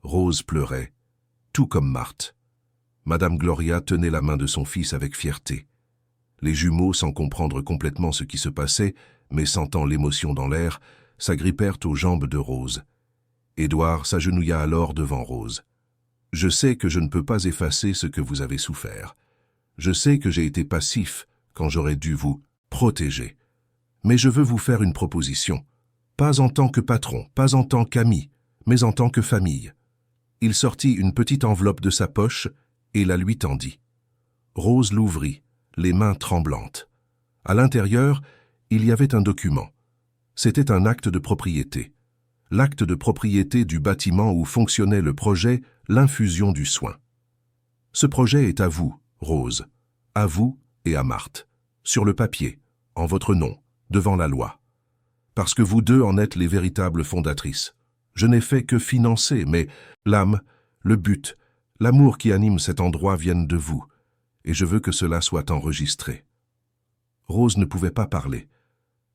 Rose pleurait, tout comme Marthe. Madame Gloria tenait la main de son fils avec fierté. Les jumeaux, sans comprendre complètement ce qui se passait, mais sentant l'émotion dans l'air, s'agrippèrent aux jambes de Rose. Édouard s'agenouilla alors devant Rose. « Je sais que je ne peux pas effacer ce que vous avez souffert. Je sais que j'ai été passif quand j'aurais dû vous protéger. Mais je veux vous faire une proposition. Pas en tant que patron, pas en tant qu'ami, mais en tant que famille. » Il sortit une petite enveloppe de sa poche et la lui tendit. Rose l'ouvrit, les mains tremblantes. À l'intérieur, il y avait un document. C'était un acte de propriété. L'acte de propriété du bâtiment où fonctionnait le projet L'infusion du soin. Ce projet est à vous, Rose, à vous et à Marthe, sur le papier, en votre nom, devant la loi. Parce que vous deux en êtes les véritables fondatrices. Je n'ai fait que financer, mais l'âme, le but, l'amour qui anime cet endroit viennent de vous, et je veux que cela soit enregistré. Rose ne pouvait pas parler.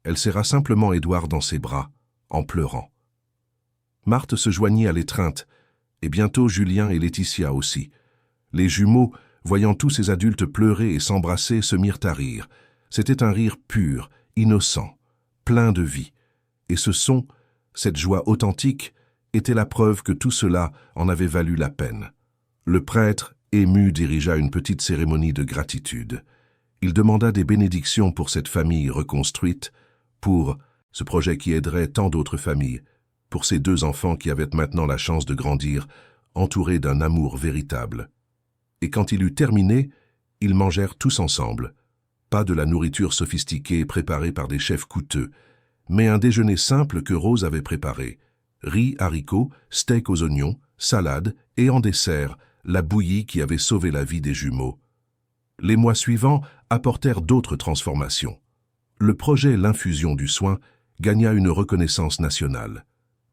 Elle serra simplement Édouard dans ses bras, en pleurant. Marthe se joignit à l'étreinte, et bientôt Julien et Laetitia aussi. Les jumeaux, voyant tous ces adultes pleurer et s'embrasser, se mirent à rire. C'était un rire pur, innocent, plein de vie. Et ce son, cette joie authentique, était la preuve que tout cela en avait valu la peine. Le prêtre, ému, dirigea une petite cérémonie de gratitude. Il demanda des bénédictions pour cette famille reconstruite, pour ce projet qui aiderait tant d'autres familles, pour ces 2 enfants qui avaient maintenant la chance de grandir, entourés d'un amour véritable. Et quand il eut terminé, ils mangèrent tous ensemble. Pas de la nourriture sophistiquée préparée par des chefs coûteux, mais un déjeuner simple que Rose avait préparé. Riz, haricots, steak aux oignons, salade et en dessert, la bouillie qui avait sauvé la vie des jumeaux. Les mois suivants apportèrent d'autres transformations. Le projet L'infusion du soin gagna une reconnaissance nationale.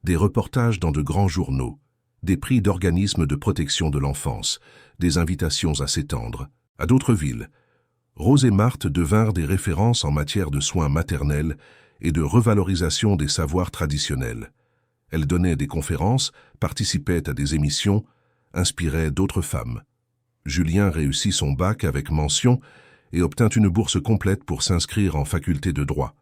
Des reportages dans de grands journaux, des prix d'organismes de protection de l'enfance, des invitations à s'étendre. À d'autres villes, Rose et Marthe devinrent des références en matière de soins maternels et de revalorisation des savoirs traditionnels. Elles donnaient des conférences, participaient à des émissions, inspiraient d'autres femmes. Julien réussit son bac avec mention et obtint une bourse complète pour s'inscrire en faculté de droit.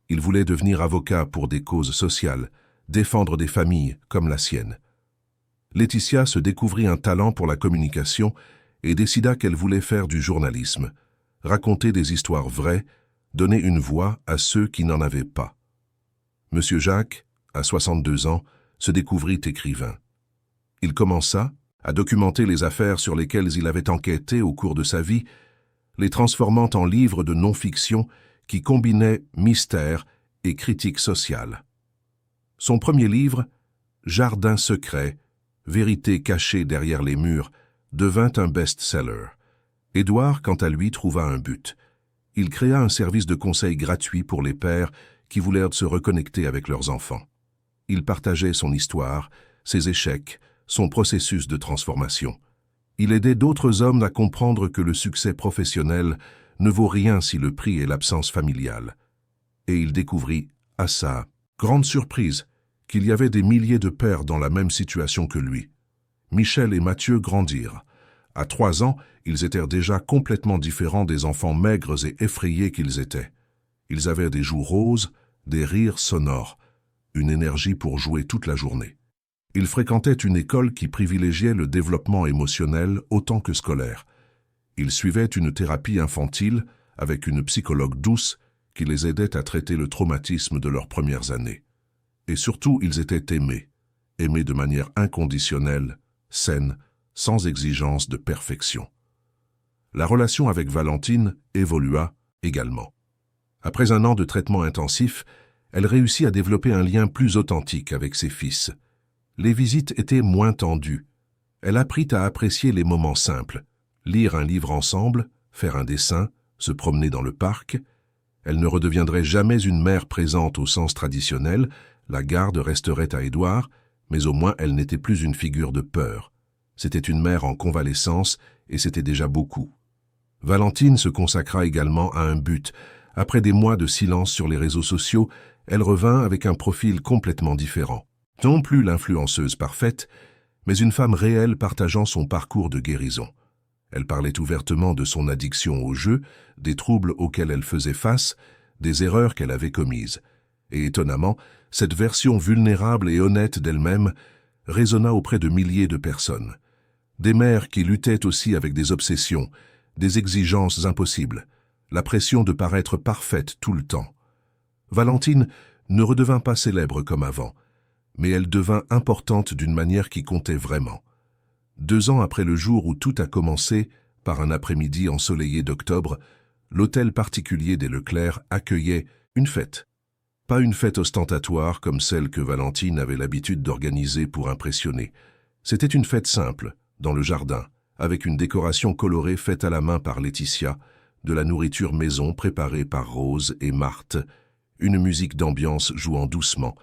Il voulait devenir avocat pour des causes sociales, défendre des familles comme la sienne. Laetitia se découvrit un talent pour la communication et décida qu'elle voulait faire du journalisme, raconter des histoires vraies, donner une voix à ceux qui n'en avaient pas. Monsieur Jacques, à 62 ans, se découvrit écrivain. Il commença à documenter les affaires sur lesquelles il avait enquêté au cours de sa vie, les transformant en livres de non-fiction qui combinaient mystère et critique sociale. Son premier livre, Jardin secret, vérité cachée derrière les murs, devint un best-seller. Édouard, quant à lui, trouva un but. Il créa un service de conseil gratuit pour les pères qui voulèrent se reconnecter avec leurs enfants. Il partageait son histoire, ses échecs, son processus de transformation. Il aidait d'autres hommes à comprendre que le succès professionnel ne vaut rien si le prix est l'absence familiale. Et il découvrit, à sa grande surprise, qu'il y avait des milliers de pères dans la même situation que lui. Michel et Mathieu grandirent. À 3 ans, ils étaient déjà complètement différents des enfants maigres et effrayés qu'ils étaient. Ils avaient des joues roses, des rires sonores, une énergie pour jouer toute la journée. Ils fréquentaient une école qui privilégiait le développement émotionnel autant que scolaire. Ils suivaient une thérapie infantile avec une psychologue douce qui les aidait à traiter le traumatisme de leurs premières années. Et surtout, ils étaient aimés de manière inconditionnelle, saine, sans exigence de perfection. La relation avec Valentine évolua également. Après un an de traitement intensif, elle réussit à développer un lien plus authentique avec ses fils. Les visites étaient moins tendues. Elle apprit à apprécier les moments simples, lire un livre ensemble, faire un dessin, se promener dans le parc. Elle ne redeviendrait jamais une mère présente au sens traditionnel, la garde resterait à Édouard, mais au moins elle n'était plus une figure de peur. C'était une mère en convalescence et c'était déjà beaucoup. Valentine se consacra également à un but. Après des mois de silence sur les réseaux sociaux, elle revint avec un profil complètement différent. Non plus l'influenceuse parfaite, mais une femme réelle partageant son parcours de guérison. Elle parlait ouvertement de son addiction au jeu, des troubles auxquels elle faisait face, des erreurs qu'elle avait commises. Et étonnamment, cette version vulnérable et honnête d'elle-même résonna auprès de milliers de personnes. Des mères qui luttaient aussi avec des obsessions, des exigences impossibles, la pression de paraître parfaite tout le temps. Valentine ne redevint pas célèbre comme avant, mais elle devint importante d'une manière qui comptait vraiment. 2 ans après le jour où tout a commencé, par un après-midi ensoleillé d'octobre, l'hôtel particulier des Leclerc accueillait une fête. Pas une fête ostentatoire comme celle que Valentine avait l'habitude d'organiser pour impressionner. C'était une fête simple, dans le jardin, avec une décoration colorée faite à la main par Laetitia, de la nourriture maison préparée par Rose et Marthe, une musique d'ambiance jouant doucement.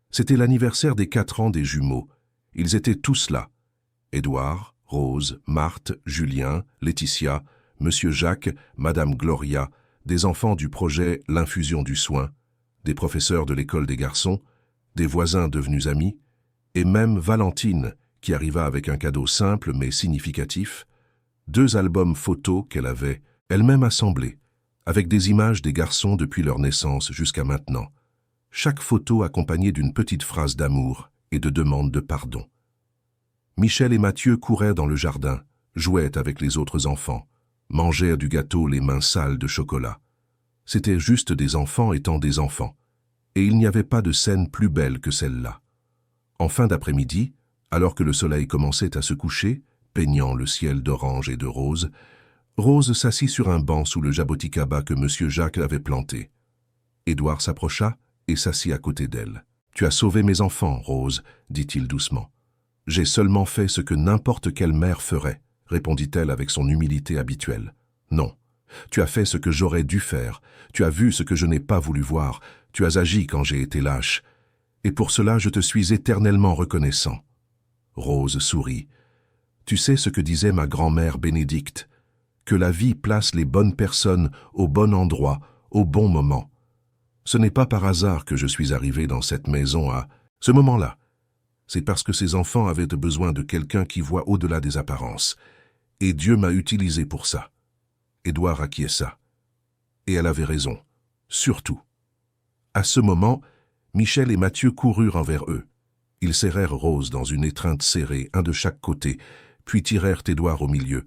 C'était l'anniversaire des 4 ans des jumeaux. Ils étaient tous là. Édouard, Rose, Marthe, Julien, Laetitia, Monsieur Jacques, Madame Gloria, des enfants du projet L'infusion du soin, des professeurs de l'école des garçons, des voisins devenus amis, et même Valentine, qui arriva avec un cadeau simple mais significatif, 2 albums photos qu'elle avait elle-même assemblés, avec des images des garçons depuis leur naissance jusqu'à maintenant, chaque photo accompagnée d'une petite phrase d'amour et de demande de pardon. Michel et Mathieu couraient dans le jardin, jouaient avec les autres enfants. mangèrent du gâteau les mains sales de chocolat. C'étaient juste des enfants étant des enfants, et il n'y avait pas de scène plus belle que celle-là. En fin d'après-midi, alors que le soleil commençait à se coucher, peignant le ciel d'orange et de rose, Rose s'assit sur un banc sous le jaboticaba que M. Jacques avait planté. Édouard s'approcha et s'assit à côté d'elle. « Tu as sauvé mes enfants, Rose, dit-il doucement. « J'ai seulement fait ce que n'importe quelle mère ferait, répondit-elle avec son humilité habituelle. Non, tu as fait ce que j'aurais dû faire, tu as vu ce que je n'ai pas voulu voir, tu as agi quand j'ai été lâche, et pour cela je te suis éternellement reconnaissant. » Rose sourit. « Tu sais ce que disait ma grand-mère Bénédicte, que la vie place les bonnes personnes au bon endroit, au bon moment. Ce n'est pas par hasard que je suis arrivé dans cette maison à ce moment-là. C'est parce que ces enfants avaient besoin de quelqu'un qui voit au-delà des apparences. Et Dieu m'a utilisé pour ça. » Édouard acquiesça. Et elle avait raison. Surtout. À ce moment, Michel et Mathieu coururent envers eux. Ils serrèrent Rose dans une étreinte serrée, un de chaque côté, puis tirèrent Édouard au milieu.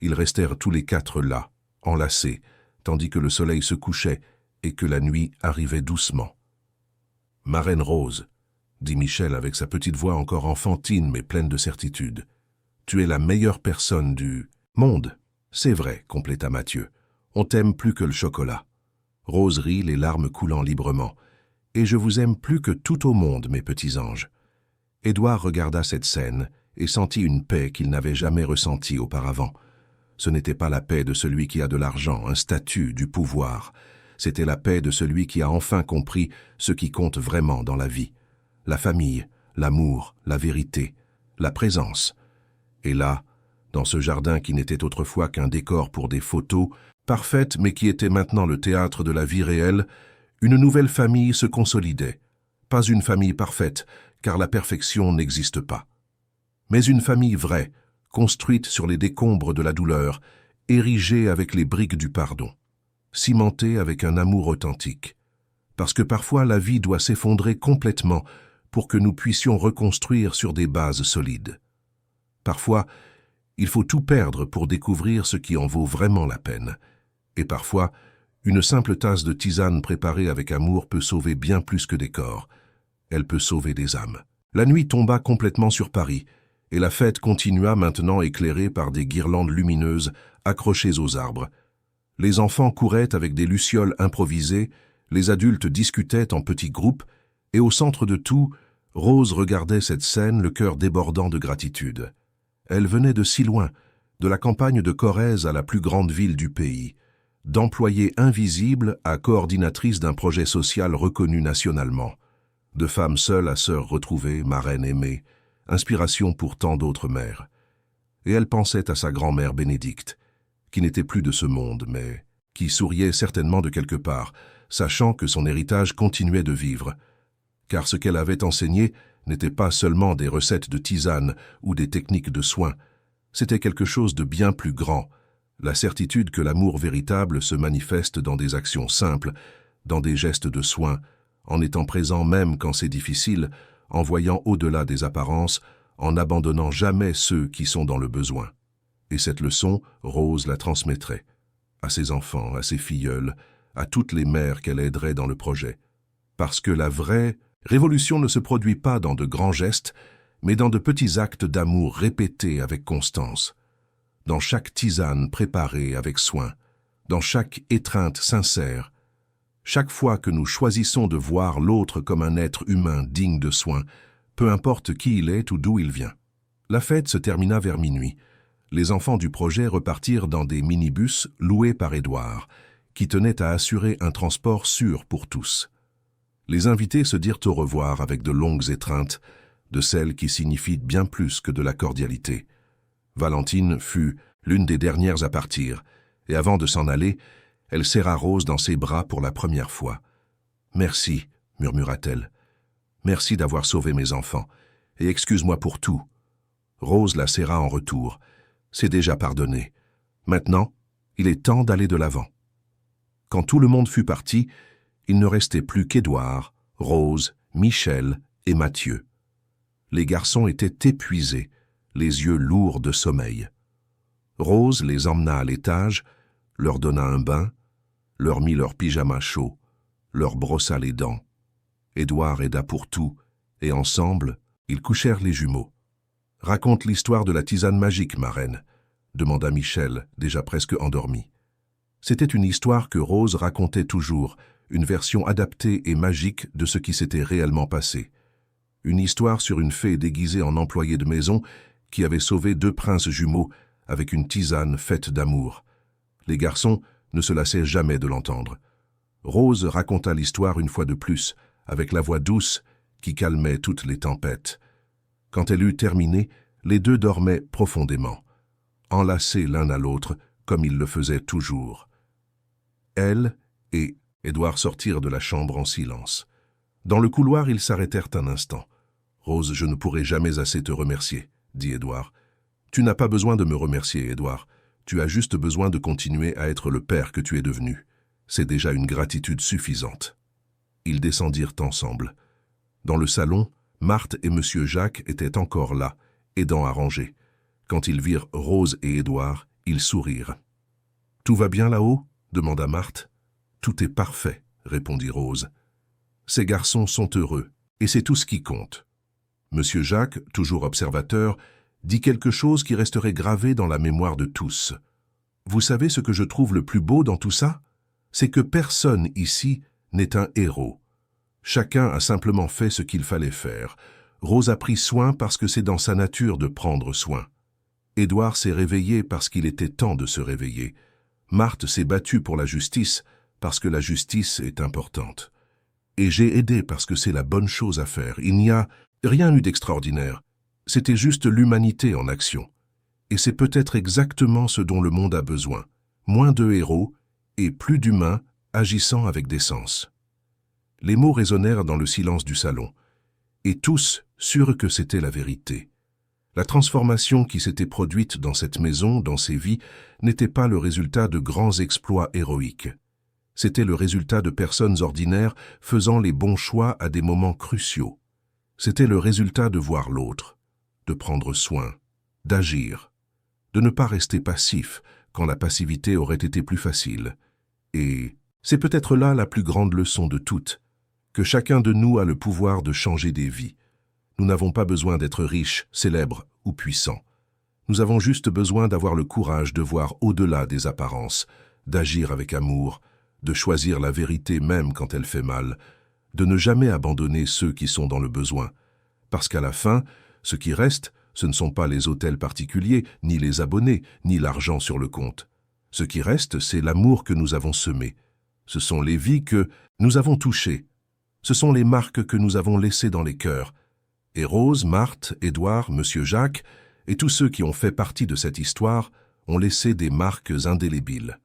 Ils restèrent tous les quatre là, enlacés, tandis que le soleil se couchait et que la nuit arrivait doucement. « Ma reine Rose, » dit Michel avec sa petite voix encore enfantine mais pleine de certitude, « tu es la meilleure personne du monde. » « C'est vrai, » compléta Mathieu, « on t'aime plus que le chocolat. » Rose rit, les larmes coulant librement. « Et je vous aime plus que tout au monde, mes petits anges. » Édouard regarda cette scène et sentit une paix qu'il n'avait jamais ressentie auparavant. Ce n'était pas la paix de celui qui a de l'argent, un statut, du pouvoir. C'était la paix de celui qui a enfin compris ce qui compte vraiment dans la vie. La famille, l'amour, la vérité, la présence. Et là, dans ce jardin qui n'était autrefois qu'un décor pour des photos, parfaite mais qui était maintenant le théâtre de la vie réelle, une nouvelle famille se consolidait. Pas une famille parfaite, car la perfection n'existe pas. Mais une famille vraie, construite sur les décombres de la douleur, érigée avec les briques du pardon, cimentée avec un amour authentique. Parce que parfois la vie doit s'effondrer complètement pour que nous puissions reconstruire sur des bases solides. Parfois, il faut tout perdre pour découvrir ce qui en vaut vraiment la peine. Et parfois, une simple tasse de tisane préparée avec amour peut sauver bien plus que des corps. Elle peut sauver des âmes. La nuit tomba complètement sur Paris, et la fête continua maintenant éclairée par des guirlandes lumineuses accrochées aux arbres. Les enfants couraient avec des lucioles improvisées, les adultes discutaient en petits groupes, et au centre de tout, Rose regardait cette scène, le cœur débordant de gratitude. Elle venait de si loin, de la campagne de Corrèze à la plus grande ville du pays, d'employée invisible à coordinatrice d'un projet social reconnu nationalement, de femme seule à sœur retrouvée, marraine aimée, inspiration pour tant d'autres mères. Et elle pensait à sa grand-mère Bénédicte, qui n'était plus de ce monde, mais qui souriait certainement de quelque part, sachant que son héritage continuait de vivre, car ce qu'elle avait enseigné n'était pas seulement des recettes de tisane ou des techniques de soins, c'était quelque chose de bien plus grand, la certitude que l'amour véritable se manifeste dans des actions simples, dans des gestes de soin, en étant présent même quand c'est difficile, en voyant au-delà des apparences, en n'abandonnant jamais ceux qui sont dans le besoin. Et cette leçon, Rose la transmettrait à ses enfants, à ses filleuls, à toutes les mères qu'elle aiderait dans le projet. Parce que la vraie révolution ne se produit pas dans de grands gestes, mais dans de petits actes d'amour répétés avec constance, dans chaque tisane préparée avec soin, dans chaque étreinte sincère. Chaque fois que nous choisissons de voir l'autre comme un être humain digne de soin, peu importe qui il est ou d'où il vient. La fête se termina vers minuit. Les enfants du projet repartirent dans des minibus loués par Édouard, qui tenait à assurer un transport sûr pour tous. Les invités se dirent au revoir avec de longues étreintes, de celles qui signifient bien plus que de la cordialité. Valentine fut l'une des dernières à partir, et avant de s'en aller, elle serra Rose dans ses bras pour la première fois. « Merci, » murmura-t-elle. « Merci d'avoir sauvé mes enfants, et excuse-moi pour tout. » Rose la serra en retour. « C'est déjà pardonné. Maintenant, il est temps d'aller de l'avant. » Quand tout le monde fut parti, il ne restait plus qu'Édouard, Rose, Michel et Mathieu. Les garçons étaient épuisés, les yeux lourds de sommeil. Rose les emmena à l'étage, leur donna un bain, leur mit leur pyjama chaud, leur brossa les dents. Édouard aida pour tout, et ensemble, ils couchèrent les jumeaux. « Raconte l'histoire de la tisane magique, ma reine », demanda Michel, déjà presque endormi. C'était une histoire que Rose racontait toujours, une version adaptée et magique de ce qui s'était réellement passé. Une histoire sur une fée déguisée en employée de maison qui avait sauvé 2 princes jumeaux avec une tisane faite d'amour. Les garçons ne se lassaient jamais de l'entendre. Rose raconta l'histoire une fois de plus, avec la voix douce qui calmait toutes les tempêtes. Quand elle eut terminé, les 2 dormaient profondément, enlacés l'un à l'autre comme ils le faisaient toujours. Elle et Édouard sortirent de la chambre en silence. Dans le couloir, ils s'arrêtèrent un instant. « Rose, je ne pourrai jamais assez te remercier, » dit Édouard. « Tu n'as pas besoin de me remercier, Édouard. Tu as juste besoin de continuer à être le père que tu es devenu. C'est déjà une gratitude suffisante. » Ils descendirent ensemble. Dans le salon, Marthe et Monsieur Jacques étaient encore là, aidant à ranger. Quand ils virent Rose et Édouard, ils sourirent. « Tout va bien là-haut » demanda Marthe. « Tout est parfait » répondit Rose. « Ces garçons sont heureux, et c'est tout ce qui compte. » Monsieur Jacques, toujours observateur, dit quelque chose qui resterait gravé dans la mémoire de tous. « Vous savez ce que je trouve le plus beau dans tout ça? C'est que personne ici n'est un héros. Chacun a simplement fait ce qu'il fallait faire. Rose a pris soin parce que c'est dans sa nature de prendre soin. Édouard s'est réveillé parce qu'il était temps de se réveiller. Marthe s'est battue pour la justice parce que la justice est importante. Et j'ai aidé parce que c'est la bonne chose à faire. Il n'y a rien eu d'extraordinaire. C'était juste l'humanité en action. Et c'est peut-être exactement ce dont le monde a besoin. Moins de héros et plus d'humains agissant avec décence. » Les mots résonnèrent dans le silence du salon, et tous surent que c'était la vérité. La transformation qui s'était produite dans cette maison, dans ces vies, n'était pas le résultat de grands exploits héroïques. C'était le résultat de personnes ordinaires faisant les bons choix à des moments cruciaux. C'était le résultat de voir l'autre, de prendre soin, d'agir, de ne pas rester passif quand la passivité aurait été plus facile. Et c'est peut-être là la plus grande leçon de toutes, que chacun de nous a le pouvoir de changer des vies. Nous n'avons pas besoin d'être riches, célèbres ou puissants. Nous avons juste besoin d'avoir le courage de voir au-delà des apparences, d'agir avec amour, de choisir la vérité même quand elle fait mal, de ne jamais abandonner ceux qui sont dans le besoin. Parce qu'à la fin, ce qui reste, ce ne sont pas les hôtels particuliers, ni les abonnés, ni l'argent sur le compte. Ce qui reste, c'est l'amour que nous avons semé. Ce sont les vies que nous avons touchées. Ce sont les marques que nous avons laissées dans les cœurs. Et Rose, Marthe, Édouard, Monsieur Jacques et tous ceux qui ont fait partie de cette histoire ont laissé des marques indélébiles.